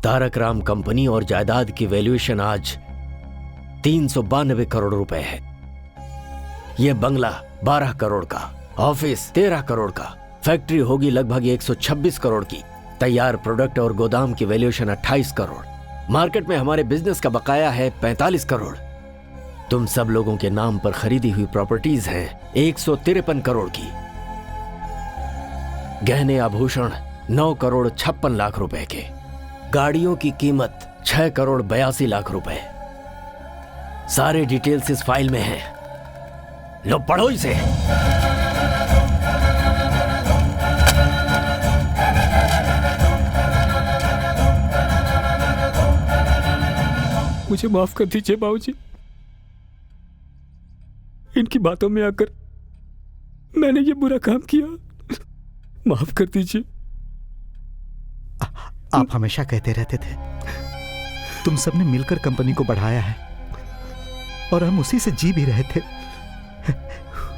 तारक राम कंपनी और जायदाद की वैल्यूएशन आज 392 करोड़ रुपए है। यह बंगला 12 करोड़ का, ऑफिस 13 करोड़ का, फैक्ट्री होगी लगभग 126 करोड़ की, तैयार प्रोडक्ट और गोदाम की वैल्यूएशन 28 करोड़, मार्केट में हमारे बिजनेस का बकाया है 45 करोड़। तुम सब लोगों के नाम पर खरीदी हुई प्रॉपर्टीज हैं 153 करोड़ की, गहने आभूषण 9 करोड़ 56 लाख रुपए के, गाड़ियों की कीमत 6 करोड़ 82 लाख रुपए। सारे डिटेल्स इस फाइल में हैं। लो पढ़ो इसे। मुझे माफ कर दीजिए बाबूजी, इनकी बातों में आकर मैंने ये बुरा काम किया, माफ कर दीजिए। आप हमेशा कहते रहते थे तुम सबने मिलकर कंपनी को बढ़ाया है, और हम उसी से जी भी रहे थे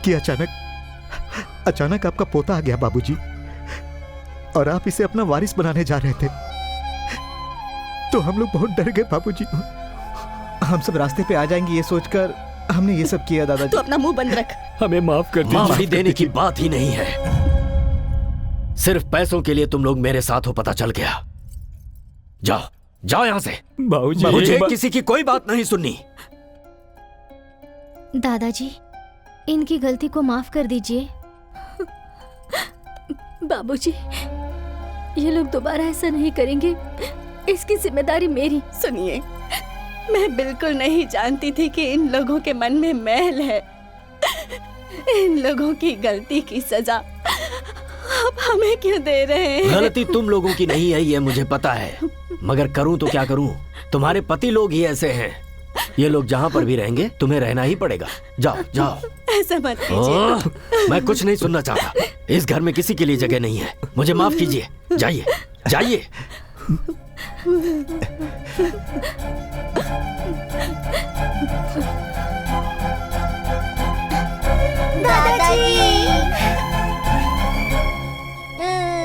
कि अचानक आपका पोता आ गया बाबूजी, और आप इसे अपना वारिस बनाने जा रहे थे। तो हम लोग बहुत डर गए बाबूजी। हम सब रास्ते पे आ जाएंगे ये सोचकर हमने ये सब किया दादाजी। तू अपना मुंह बंद रख। हमें माफ कर दीजिए। माफी देने की बात ही नहीं है, सिर्फ पैसों के लिए तुम लोग मेरे साथ हो, पता चल गया। जाओ जाओ यहां से। बाबूजी, मुझे किसी की कोई बात नहीं सुननी। दादाजी, इनकी गलती को माफ कर दीजिए। बाबूजी, ये लोग दोबारा ऐसा नहीं करेंगे, इसकी जिम्मेदारी मेरी। सुनिए, मैं बिल्कुल नहीं जानती थी कि इन लोगों के मन में मैल है। इन लोगों की गलती की सजा आप हमें क्यों दे रहे हैं? गलती तुम लोगों की नहीं है, ये मुझे पता है, मगर करूं तो क्या करूं? तुम्हारे पति लोग ही ऐसे हैं। ये लोग जहां पर भी रहेंगे तुम्हें रहना ही पड़ेगा। जाओ जाओ। ऐसा मत कीजिए। मैं कुछ नहीं सुनना चाहता। इस घर में किसी के लिए जगह नहीं है। मुझे माफ कीजिए। जाइए जाइए।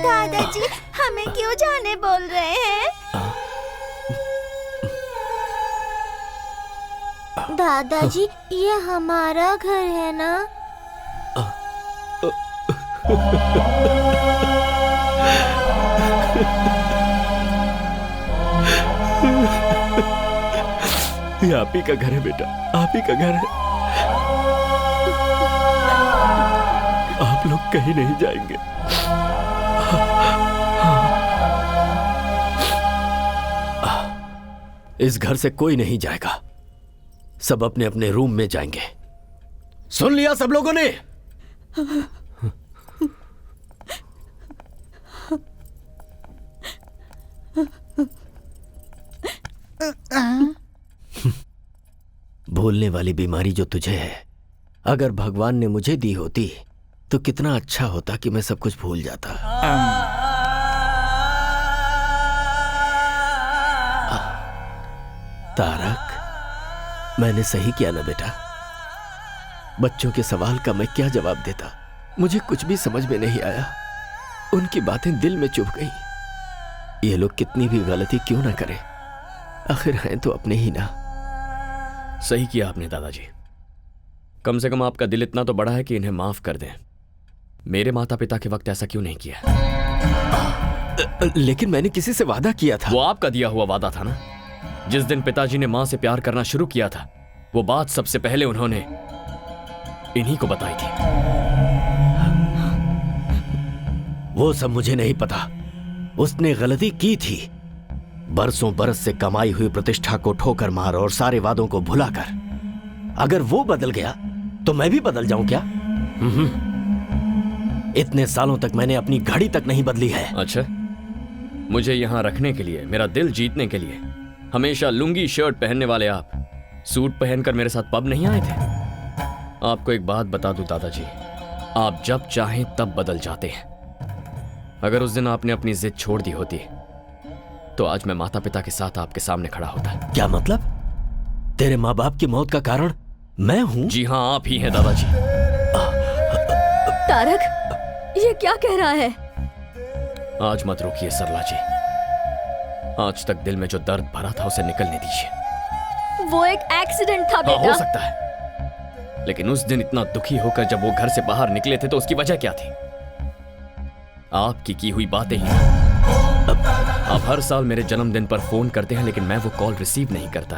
दादाजी, हमें क्यों जाने बोल रहे हैं? दादाजी, ये हमारा घर है ना? ये आप ही का घर है बेटा, आप ही का घर है। आप लोग कहीं नहीं जाएंगे। इस घर से कोई नहीं जाएगा, सब अपने अपने रूम में जाएंगे। सुन लिया सब लोगों ने? भूलने वाली बीमारी जो तुझे है, अगर भगवान ने मुझे दी होती तो कितना अच्छा होता कि मैं सब कुछ भूल जाता। तारक, मैंने सही किया ना बेटा? बच्चों के सवाल का मैं क्या जवाब देता? मुझे कुछ भी समझ में नहीं आया। उनकी बातें दिल में चुभ गई। ये लोग कितनी भी गलती क्यों ना करें, आखिर हैं तो अपने ही ना। सही किया आपने दादाजी। कम से कम आपका दिल इतना तो बड़ा है कि इन्हें माफ कर दें। मेरे माता पिता के वक्त ऐसा क्यों नहीं किया? लेकिन मैंने किसी से वादा किया था। वो आपका दिया हुआ वादा था ना। जिस दिन पिताजी ने मां से प्यार करना शुरू किया था, वो बात सबसे पहले उन्होंने इन्हीं को बताई थी। वो सब मुझे नहीं पता। उसने गलती की थी। बरसों बरस से कमाई हुई प्रतिष्ठा को ठोकर मार और सारे वादों को भुलाकर अगर वो बदल गया तो मैं भी बदल जाऊं क्या? इतने सालों तक मैंने अपनी घड़ी तक नहीं बदली है। अच्छा, मुझे यहां रखने के लिए, मेरा दिल जीतने के लिए हमेशा लुंगी शर्ट पहनने वाले आप सूट पहनकर मेरे साथ पब नहीं आए थे? आपको एक बात बता दूं दादाजी, आप जब चाहें तब बदल जाते हैं। अगर उस दिन आपने अपनी जिद छोड़ दी होती तो आज मैं माता पिता के साथ आपके सामने खड़ा होता। क्या मतलब? तेरे माँ बाप की मौत का कारण मैं हूं? जी हाँ, आप ही हैं दादाजी। तारक, ये क्या कह रहा है? आज मत रोकिए सरला जी। आज तक दिल में जो दर्द भरा था उसे निकलने दीजिए। वो एक एक्सीडेंट था बेटा। हो सकता है, लेकिन उस दिन इतना दुखी होकर जब वो घर से बाहर निकले थे तो उसकी वजह क्या थी? आपकी की हुई बातें ही। आप हर साल मेरे जन्मदिन पर फोन करते हैं लेकिन मैं वो कॉल रिसीव नहीं करता।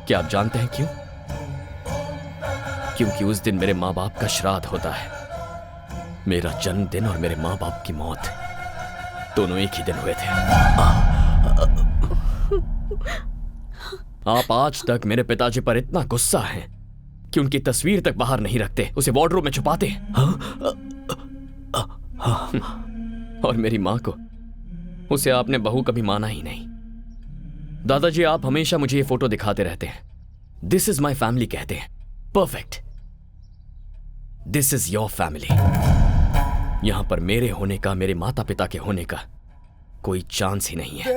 क्या आप जानते हैं क्यों? क्योंकि उस दिन मेरे माँ बाप का श्राद्ध होता है। मेरा जन्मदिन और मेरे माँ बाप की मौत दोनों एक ही दिन हुए थे। आप आज तक मेरे पिताजी पर इतना गुस्सा हैं कि उनकी तस्वीर तक बाहर नहीं रखते, उसे वार्डरोब में छुपाते हैं। और मेरी मां को, उसे आपने बहू कभी माना ही नहीं। दादाजी, आप हमेशा मुझे ये फोटो दिखाते रहते हैं। दिस इज माई फैमिली कहते हैं। Perfect, this is your family. यहां पर मेरे होने का, मेरे माता पिता के होने का कोई चांस ही नहीं है।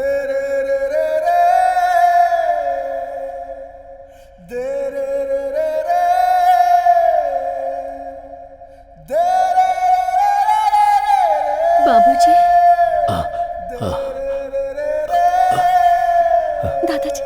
बाबूजी, दादाजी,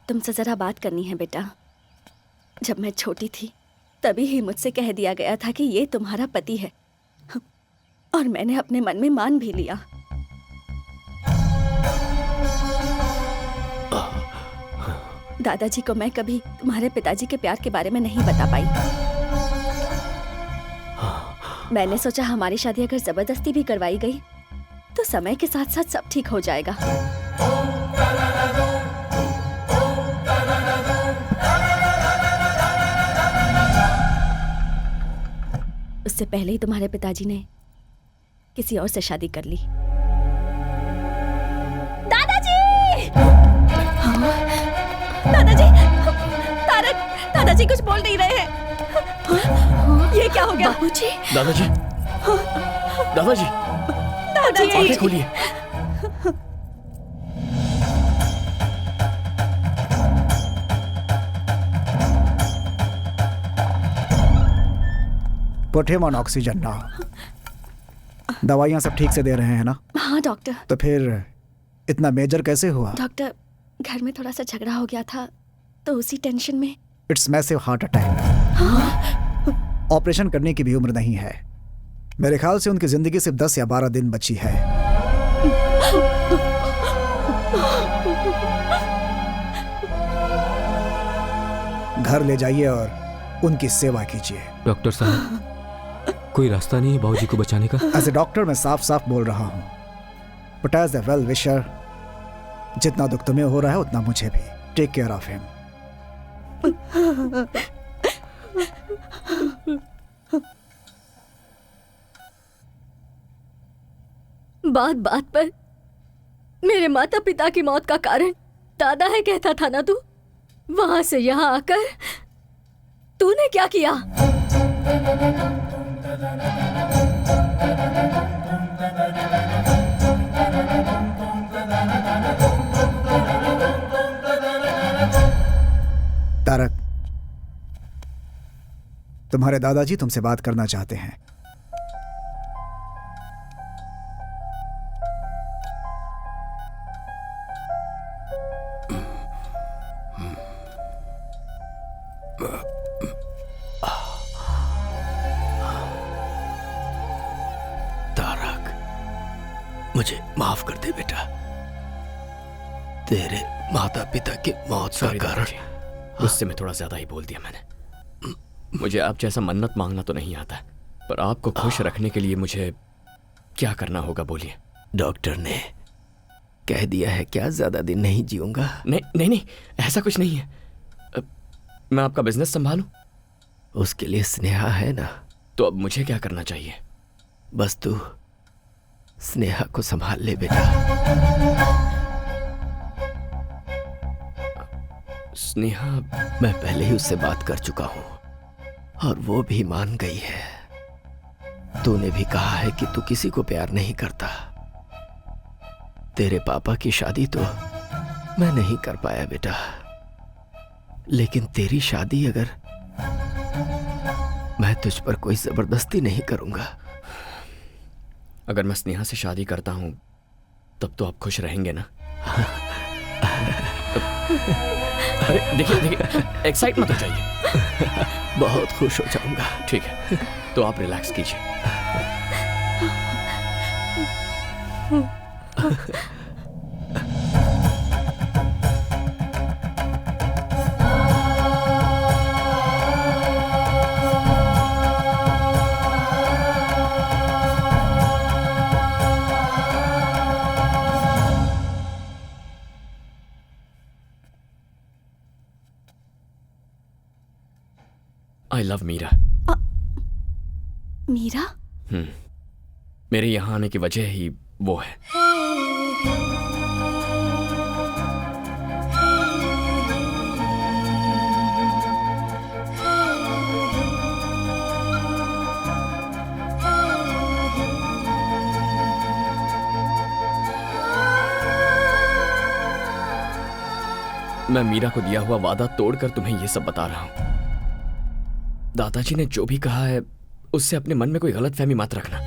तुमसे जरा बात करनी है बेटा। जब मैं छोटी थी तभी ही मुझसे कह दिया गया था कि ये तुम्हारा पति है, और मैंने अपने मन में मान भी लिया। दादाजी को मैं कभी तुम्हारे पिताजी के प्यार के बारे में नहीं बता पाई। मैंने सोचा हमारी शादी अगर जबरदस्ती भी करवाई गई तो समय के साथ साथ सब ठीक हो जाएगा। उससे पहले ही तुम्हारे पिताजी ने किसी और से शादी कर ली। दादाजी! हाँ? दादाजी! तारक! दादाजी कुछ बोल नहीं रहे हैं। ये क्या हो गया? बाबूजी! दादाजी! दादाजी! दादाजी! आंखें खोलिए। Put him on oxygen now. दवाइयाँ सब ठीक से दे रहे हैं ना? हाँ डॉक्टर। तो फिर इतना मेजर कैसे हुआ? डॉक्टर, घर में थोड़ा सा झगड़ा हो गया था तो उसी टेंशन में। It's massive heart attack. Operation करने की भी उम्र नहीं है। मेरे ख्याल से उनकी जिंदगी सिर्फ 10 या 12 दिन बची है। घर ले जाइए और उनकी सेवा कीजिए। डॉक्टर साहब, कोई रास्ता नहीं है बाबूजी को बचाने का? एज ए डॉक्टर मैं साफ साफ बोल रहा हूँ, but as a well wisher, जितना दुख तुम्हें हो रहा है उतना मुझे भी। Take care of him. बात बात पर मेरे माता पिता की मौत का कारण दादा है कहता था ना तू? वहां से यहां आकर तूने क्या किया? तारक, तुम्हारे दादाजी तुमसे बात करना चाहते हैं। तारक, मुझे माफ कर दे बेटा। तेरे माता पिता की मौत का कारण गुस्से में थोड़ा ज्यादा ही बोल दिया मैंने। मुझे आप जैसा मन्नत मांगना तो नहीं आता, पर आपको खुश रखने के लिए मुझे क्या करना होगा बोलिए। डॉक्टर ने कह दिया है क्या ज्यादा दिन नहीं जीऊंगा? नहीं नहीं नहीं, ऐसा कुछ नहीं है। मैं आपका बिजनेस संभालूं? उसके लिए स्नेहा है ना। तो अब मुझे क्या करना चाहिए? बस तू स्नेहा को संभाल ले बेटा। स्नेहा? मैं पहले ही उससे बात कर चुका हूं और वो भी मान गई है। तूने भी कहा है कि तू किसी को प्यार नहीं करता। तेरे पापा की शादी तो मैं नहीं कर पाया बेटा, लेकिन तेरी शादी अगर मैं तुझ पर कोई जबरदस्ती नहीं करूंगा। अगर मैं स्नेहा से शादी करता हूं तब तो आप खुश रहेंगे ना? अरे देखिए देखिए, एक्साइट मत हो जाइए। बहुत खुश हो जाऊंगा। ठीक है, तो आप रिलैक्स कीजिए। I love Meera. मीरा? मेरे यहां आने की वजह ही वो है। मैं मीरा को दिया हुआ वादा तोड़कर तुम्हें यह सब बता रहा हूं। दादाजी ने जो भी कहा है उससे अपने मन में कोई गलतफहमी मत रखना।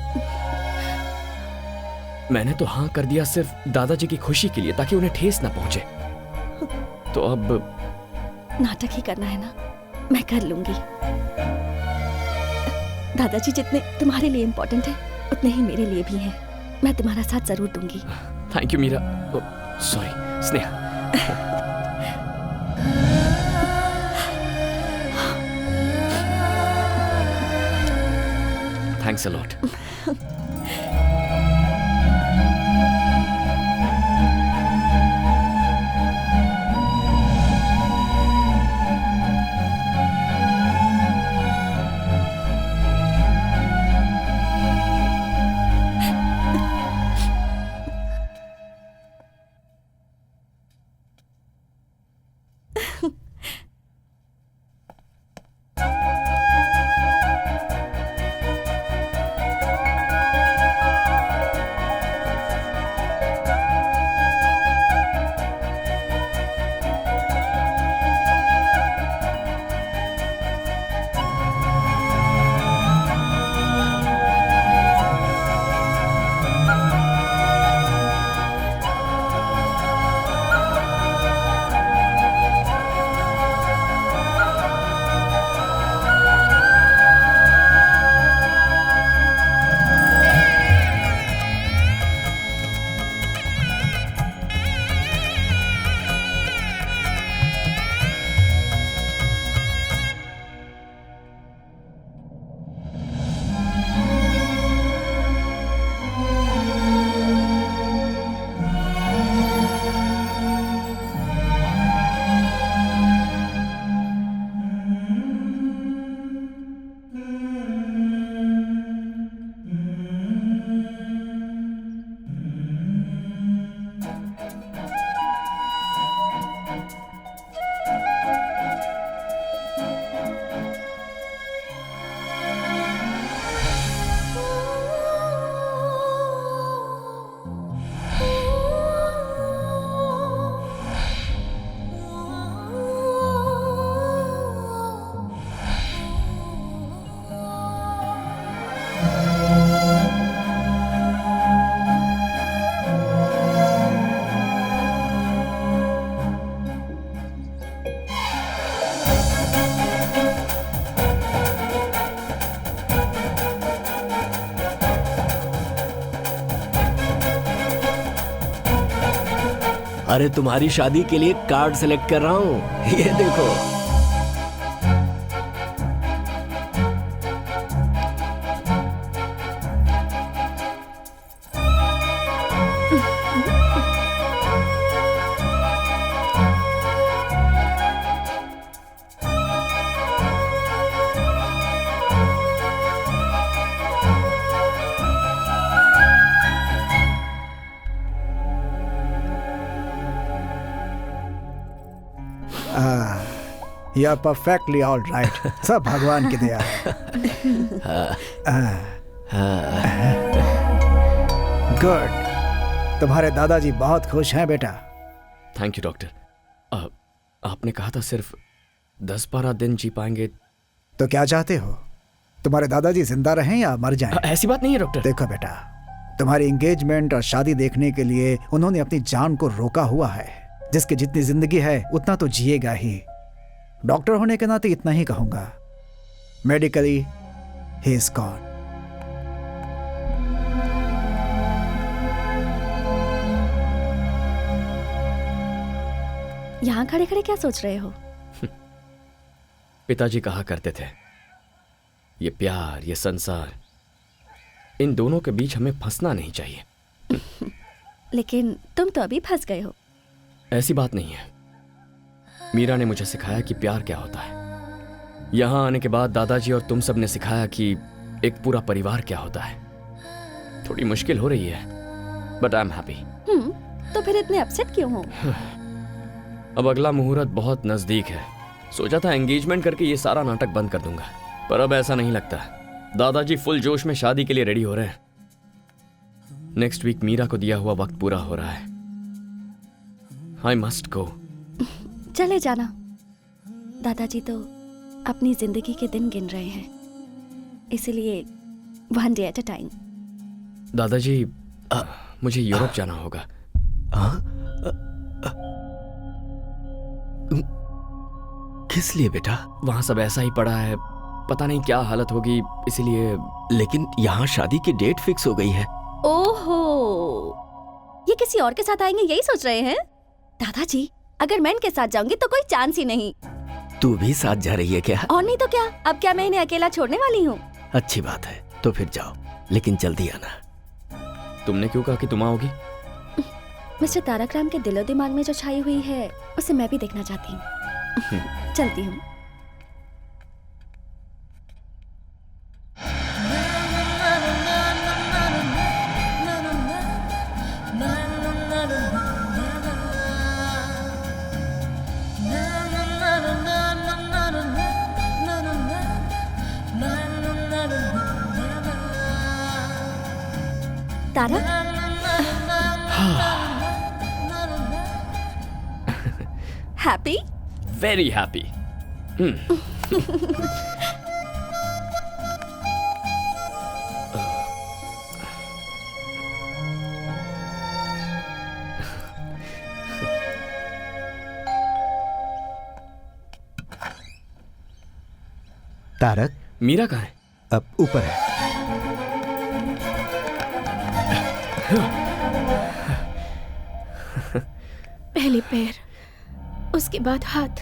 मैंने तो हां कर दिया सिर्फ दादाजी की खुशी के लिए, ताकि उन्हें ठेस ना पहुंचे। तो अब नाटक ही करना है ना? मैं कर लूंगी। दादाजी जितने तुम्हारे लिए इंपॉर्टेंट है उतने ही मेरे लिए भी हैं। मैं तुम्हारा साथ जरूर दूंगी। Thank you Meera. Sorry Sneha. Thanks a lot. अरे तुम्हारी शादी के लिए कार्ड सेलेक्ट कर रहा हूँ, ये देखो। You are perfectly all right. सब भगवान की दया है। गुड, तुम्हारे दादाजी बहुत खुश हैं बेटा। Thank you doctor. आपने कहा था सिर्फ 10-12 दिन जी पाएंगे। तो क्या चाहते हो, तुम्हारे दादाजी जिंदा रहें या मर जाएं? ऐसी बात नहीं है डॉक्टर। देखो बेटा, तुम्हारी एंगेजमेंट और शादी देखने के लिए उन्होंने अपनी जान को रोका हुआ है। जिसकी जितनी जिंदगी है उतना तो जिएगा ही। डॉक्टर होने के नाते इतना ही कहूंगा, मेडिकली ही इज गॉन। यहाँ खड़े खड़े क्या सोच रहे हो? पिताजी कहा करते थे, ये प्यार, ये संसार, इन दोनों के बीच हमें फंसना नहीं चाहिए। लेकिन तुम तो अभी फंस गए हो। ऐसी बात नहीं है। मीरा ने मुझे सिखाया कि प्यार क्या होता है। यहाँ आने के बाद दादाजी और तुम सब ने सिखाया कि एक पूरा परिवार क्या होता है। थोड़ी मुश्किल हो रही है, बट आई एम हैप्पी। तो फिर इतने अपसेट क्यों हो? अब अगला मुहूर्त बहुत नजदीक है। सोचा था एंगेजमेंट करके ये सारा नाटक बंद कर दूंगा, पर अब ऐसा नहीं लगता। दादाजी फुल जोश में शादी के लिए रेडी हो रहे हैं। नेक्स्ट वीक मीरा को दिया हुआ वक्त पूरा हो रहा है। I must go. चले जाना। दादाजी तो अपनी जिंदगी के दिन गिन रहे हैं, इसलिए 1 day at a time। दादाजी, मुझे यूरोप जाना होगा। किस लिए बेटा? वहां सब ऐसा ही पड़ा है, पता नहीं क्या हालत होगी, इसीलिए। लेकिन यहाँ शादी की डेट फिक्स हो गई है। ओहो, ये किसी और के साथ आएंगे यही सोच रहे हैं? दादाजी, अगर मैं इनके साथ जाऊंगी तो कोई चांस ही नहीं। तू भी साथ जा रही है क्या? और नहीं तो क्या, अब क्या मैं इन्हें अकेला छोड़ने वाली हूँ? अच्छी बात है, तो फिर जाओ, लेकिन जल्दी आना। तुमने क्यों कहा कि तुम आओगी? मिस्टर तारक राम के दिलो दिमाग में जो छाई हुई है उसे मैं भी देखना चाहती हूँ। चलती हूँ। Tarak, happy? Very happy. Tarak, Meera कहाँ है? अब ऊपर है। पहले पैर, उसके बाद हाथ,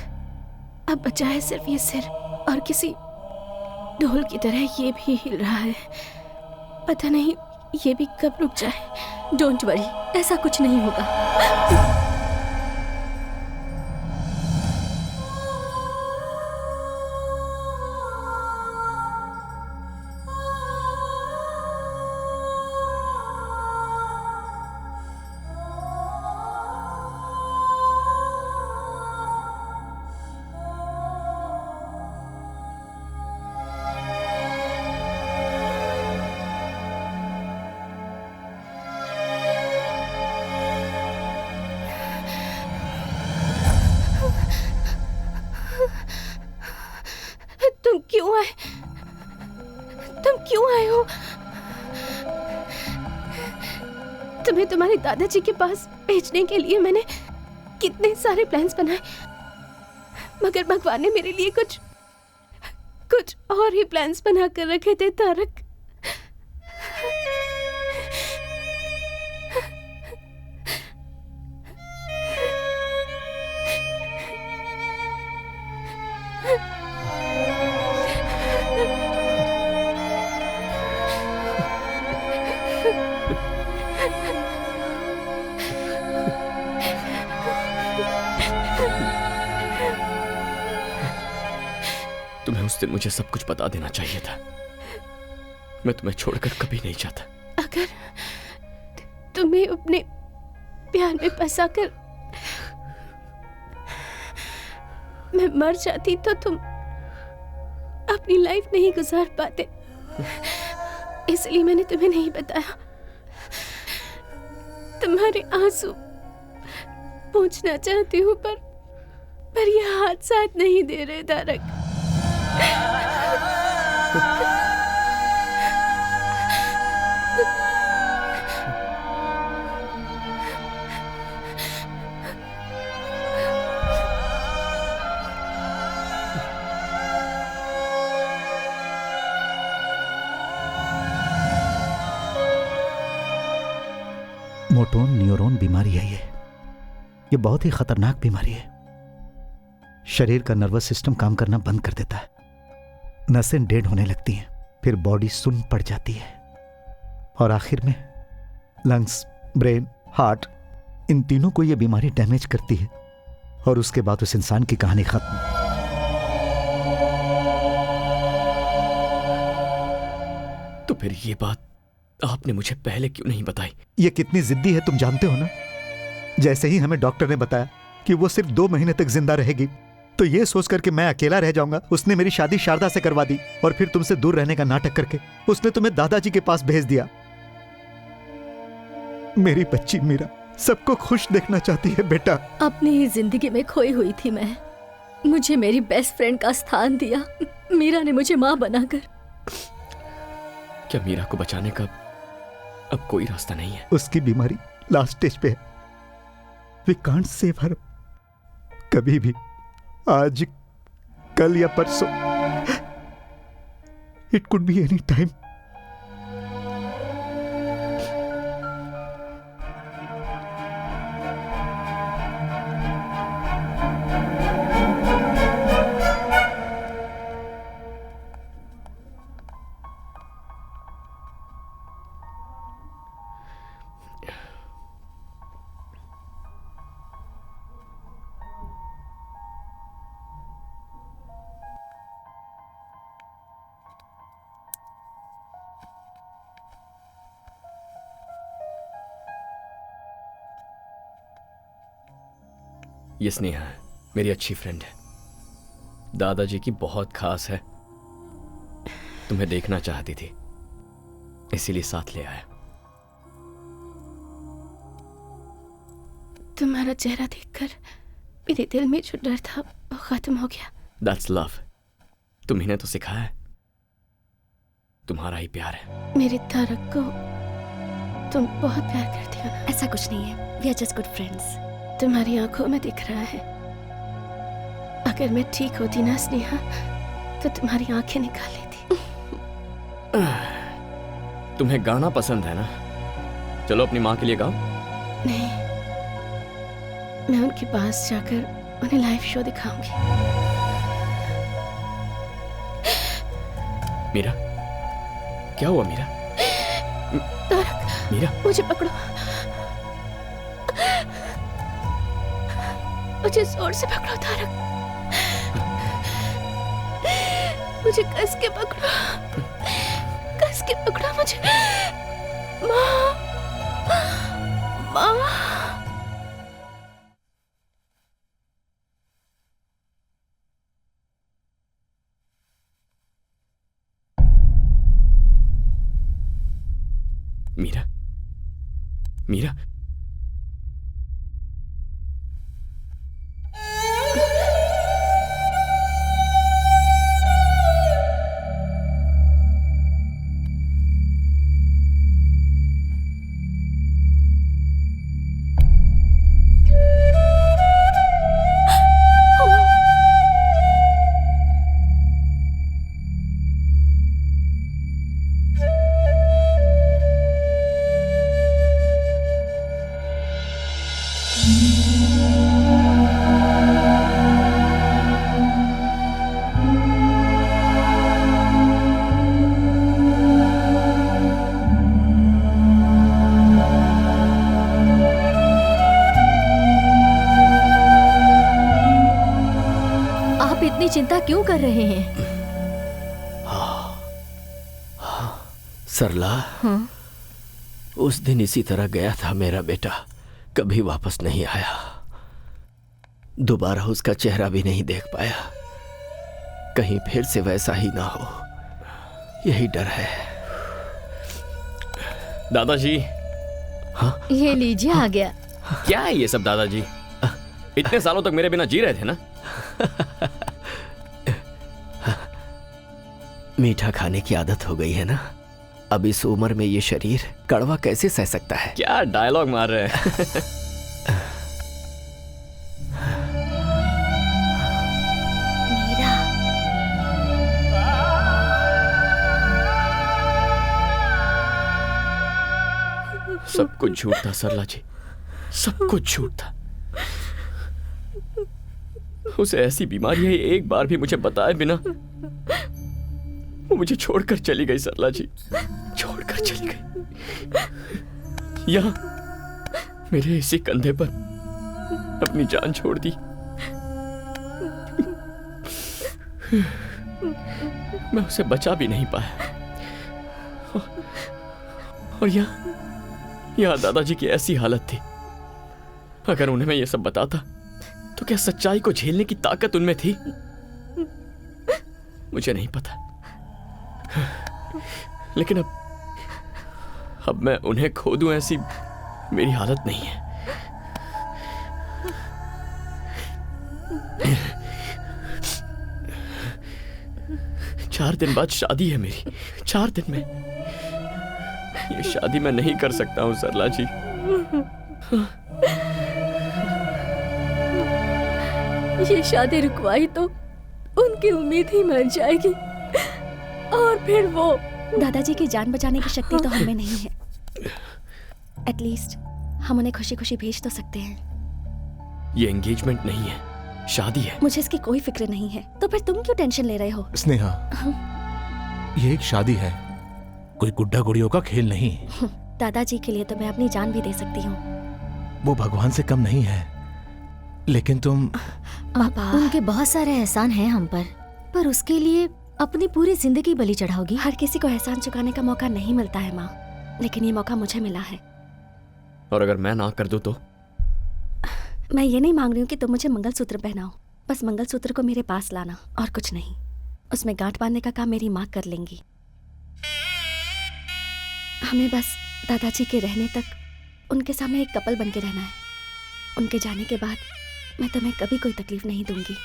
अब बचा है सिर्फ ये सिर, और किसी ढोल की तरह ये भी हिल रहा है। पता नहीं ये भी कब रुक जाए। डोंट वरी, ऐसा कुछ नहीं होगा। तुम क्यों आए हो? तुम्हें तुम्हारे दादाजी के पास भेजने के लिए मैंने कितने सारे प्लान्स बनाए, मगर भगवान ने मेरे लिए कुछ और ही प्लान्स बना कर रखे थे तारक। तुम्हें उस दिन मुझे सब कुछ बता देना चाहिए था। मैं तुम्हें छोड़कर कभी नहीं जाता। अगर तुम्हें अपने प्यार में फंसाकर मैं मर जाती तो तुम अपनी लाइफ नहीं गुजार पाते, इसलिए मैंने तुम्हें नहीं बताया। तुम्हारे आंसू पूछना चाहती हूँ पर ये हाथ साथ नहीं दे रहे तारक। मोटोन न्यूरॉन बीमारी है ये बहुत ही खतरनाक बीमारी है। शरीर का नर्वस सिस्टम काम करना बंद कर देता है, नसें डेड होने लगती हैं, फिर बॉडी सुन्न पड़ जाती है और आखिर में लंग्स, ब्रेन, हार्ट, इन तीनों को यह बीमारी डैमेज करती है और उसके बाद उस इंसान की कहानी खत्म। तो फिर ये बात आपने मुझे पहले क्यों नहीं बताई? ये कितनी जिद्दी है तुम जानते हो ना। जैसे ही हमें डॉक्टर ने बताया कि वो सिर्फ 2 महीने तक जिंदा रहेगी, तो ये सोचकर कि मैं अकेला रह जाऊंगा, उसने मेरी शादी शारदा से करवा दी और फिर तुमसे दूर रहने का नाटक करके उसने तुम्हें दादाजी के पास भेज दिया। मेरी बच्ची मीरा सबको खुश देखना चाहती है बेटा। अपनी ही जिंदगी में खोई हुई थी मैं, मुझे मेरी बेस्ट फ्रेंड का स्थान दिया। मीरा ने मुझे माँ बनाकर। क्या मीरा को बचाने का अब कोई रास्ता नहीं है? उसकी बीमारी लास्ट स्टेज पे है। We can't save her. कभी भी, आज, कल या परसों, it could be any time. ये स्नेहा है, मेरी अच्छी फ्रेंड है, दादाजी की बहुत खास है। तुम्हें देखना चाहती थी, इसीलिए साथ ले आया। तुम्हारा चेहरा देखकर मेरे दिल में जो डर था वो खत्म हो गया। That's love। तुम्ही ने तो सिखाया है, तुम्हारा ही प्यार है। मेरे तारक को तुम बहुत प्यार करती हो ना? ऐसा कुछ नहीं है, we are just good friends। तुम्हारी आंखों में दिख रहा है। अगर मैं ठीक होती ना स्नेहा, तो तुम्हारी आंखें निकाल लेती। तुम्हें गाना पसंद है ना? चलो अपनी माँ के लिए गाओ। नहीं, मैं उनके पास जाकर उन्हें लाइव शो दिखाऊंगी। मीरा, क्या हुआ मीरा? तारक, मीरा, मुझे पकड़ो, मुझे जोर से पकड़ो तारक, मुझे कस के पकड़ो, कस के पकड़ो मुझे। माँ, माँ। मीरा, मीरा, इतनी चिंता क्यों कर रहे हैं? सरला, हाँ? उस दिन इसी तरह गया था मेरा बेटा, कभी वापस नहीं आया। दोबारा उसका चेहरा भी नहीं देख पाया। कहीं फिर से वैसा ही ना हो, यही डर है। दादाजी। हाँ? ये लीजिए, आ गया। क्या है ये सब दादाजी? इतने सालों तक मेरे बिना जी रहे थे ना? मीठा खाने की आदत हो गई है ना, अब इस उम्र में ये शरीर कड़वा कैसे सह सकता है? क्या डायलॉग मार रहे हैं? मीरा, सब कुछ झूठ था सरला जी, सब कुछ झूठ था। उसे ऐसी बीमारी है, एक बार भी मुझे बताए बिना वो मुझे छोड़कर चली गई। सरला जी छोड़कर चली गई, यहाँ मेरे इसी कंधे पर अपनी जान छोड़ दी। मैं उसे बचा भी नहीं पाया। और यहाँ दादाजी की ऐसी हालत थी, अगर उन्हें मैं ये सब बताता तो क्या सच्चाई को झेलने की ताकत उनमें थी? मुझे नहीं पता। लेकिन अब मैं उन्हें खो दूं, ऐसी मेरी हालत नहीं है। चार दिन बाद शादी है मेरी, 4 दिन में। ये शादी मैं नहीं कर सकता हूं सरला जी। ये शादी रुकवाई तो उनकी उम्मीद ही मर जाएगी, और फिर वो दादाजी की जान बचाने की शक्ति तो हमें नहीं है। एटलीस्ट हम उन्हें खुशी खुशी भेज तो सकते हैं। ये एंगेजमेंट नहीं है, शादी है। मुझे इसकी कोई फिक्र नहीं है, तो फिर तुम क्यों टेंशन ले रहे हो? स्नेहा, ये एक शादी है, कोई गुड्डा गुड़ियों का खेल नहीं। दादाजी के लिए तो मैं अपनी जान भी दे सकती हूँ। वो भगवान से कम नहीं है, लेकिन तुम उनके बहुत सारे एहसान हैं हम पर उसके लिए अपनी पूरी जिंदगी बलि चढ़ाओगी? हर किसी को एहसान चुकाने का मौका नहीं मिलता है माँ, लेकिन ये मौका मुझे मिला है। और अगर मैं ना कर दूं तो? मैं ये नहीं मांग रही हूँ कि तुम मुझे मंगलसूत्र पहनाओ, बस मंगलसूत्र को मेरे पास लाना और कुछ नहीं। उसमें गांठ बांधने का काम मेरी माँ कर लेंगी। हमें बस दादाजी के रहने तक उनके सामने एक कपल बन के रहना है। उनके जाने के बाद मैं तुम्हें कभी कोई तकलीफ नहीं दूंगी।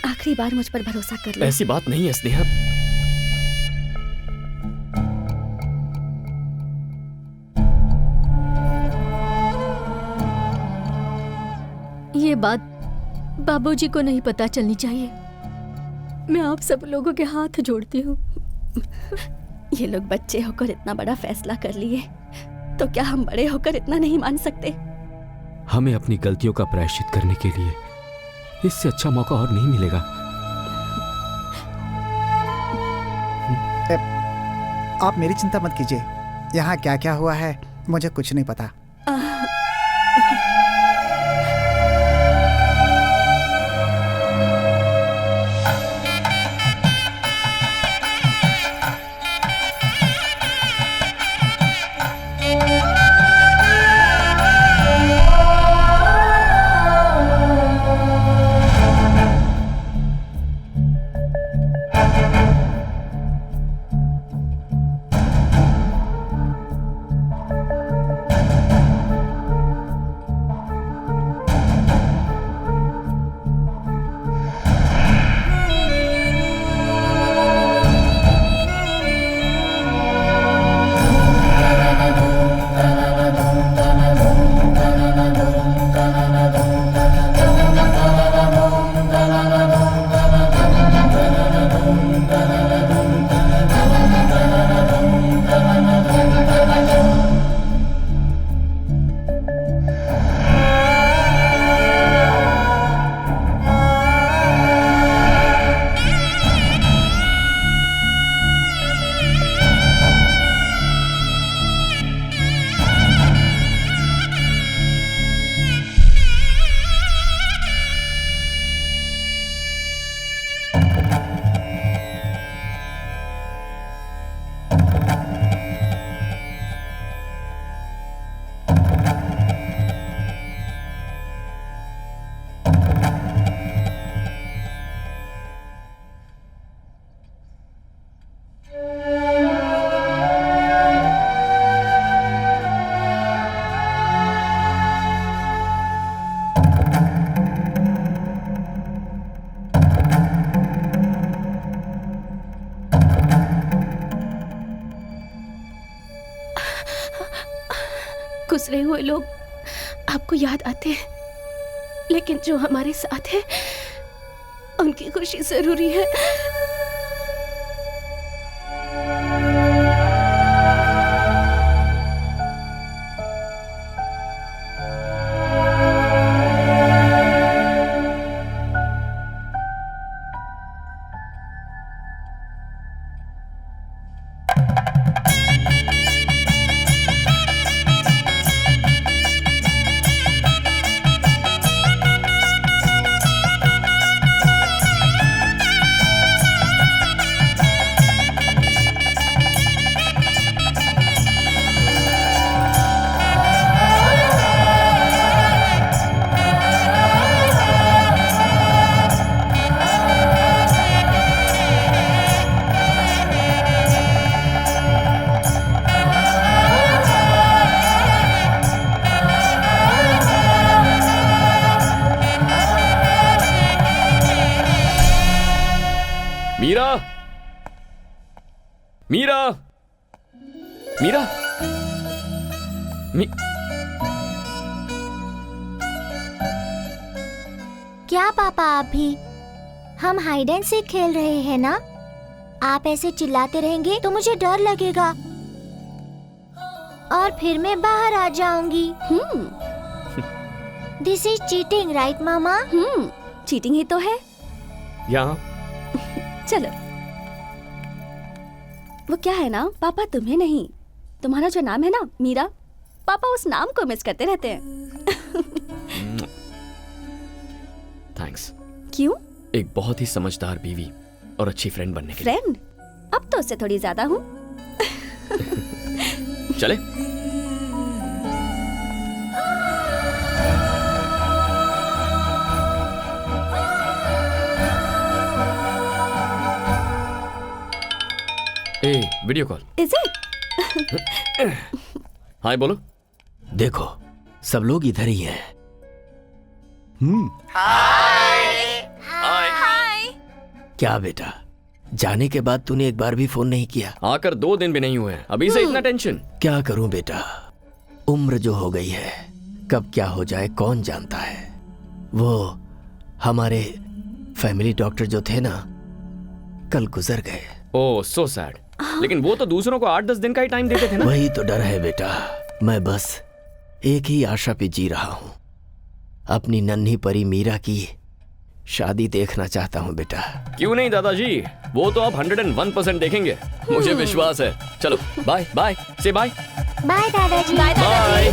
आखिरी बार मुझ पर भरोसा कर लो। ऐसी बात नहीं है स्नेहा। ये बात बाबूजी को नहीं पता चलनी चाहिए। मैं आप सब लोगों के हाथ जोड़ती हूँ। ये लोग बच्चे होकर इतना बड़ा फैसला कर लिए, तो क्या हम बड़े होकर इतना नहीं मान सकते? हमें अपनी गलतियों का प्रायश्चित करने के लिए इससे अच्छा मौका और नहीं मिलेगा। आप मेरी चिंता मत कीजिए, यहाँ क्या क्या हुआ है मुझे कुछ नहीं पता। गुजरे हुए लोग आपको याद आते हैं, लेकिन जो हमारे साथ है उनकी खुशी जरूरी है। मीरा, मीरा, मीरा, क्या पापा आप भी? हम हाइड एंड सीक खेल रहे हैं ना? आप ऐसे चिल्लाते रहेंगे तो मुझे डर लगेगा और फिर मैं बाहर आ जाऊंगी। दिस इज चीटिंग, राइट मामा? चीटिंग ही तो है। यहाँ चलो। वो क्या है ना, पापा तुम्हें नहीं, तुम्हारा जो नाम है ना मीरा, पापा उस नाम को मिस करते रहते हैं। थैंक्स। क्यों? एक बहुत ही समझदार बीवी और अच्छी फ्रेंड बनने के लिए। फ्रेंड? अब तो उससे थोड़ी ज्यादा हूँ। चले। Video call. Is it? Hi बोलो। देखो सब लोग इधर ही हैं। हाय। क्या बेटा, जाने के बाद तूने एक बार भी फोन नहीं किया? आकर 2 दिन भी नहीं हुए, अभी से इतना टेंशन? क्या करूं बेटा, उम्र जो हो गई है, कब क्या हो जाए कौन जानता है। वो हमारे फैमिली डॉक्टर जो थे ना, कल गुजर गए। ओह सो सैड। लेकिन वो तो दूसरों को 8-10 दिन का ही टाइम देते थे ना। वही तो डर है बेटा, मैं बस एक ही आशा पे जी रहा हूं, अपनी नन्ही परी मीरा की शादी देखना चाहता हूं बेटा। क्यों नहीं दादाजी, वो तो आप 101% देखेंगे, मुझे विश्वास है। चलो बाय बाय, से बाय। बाय दादाजी। बाय।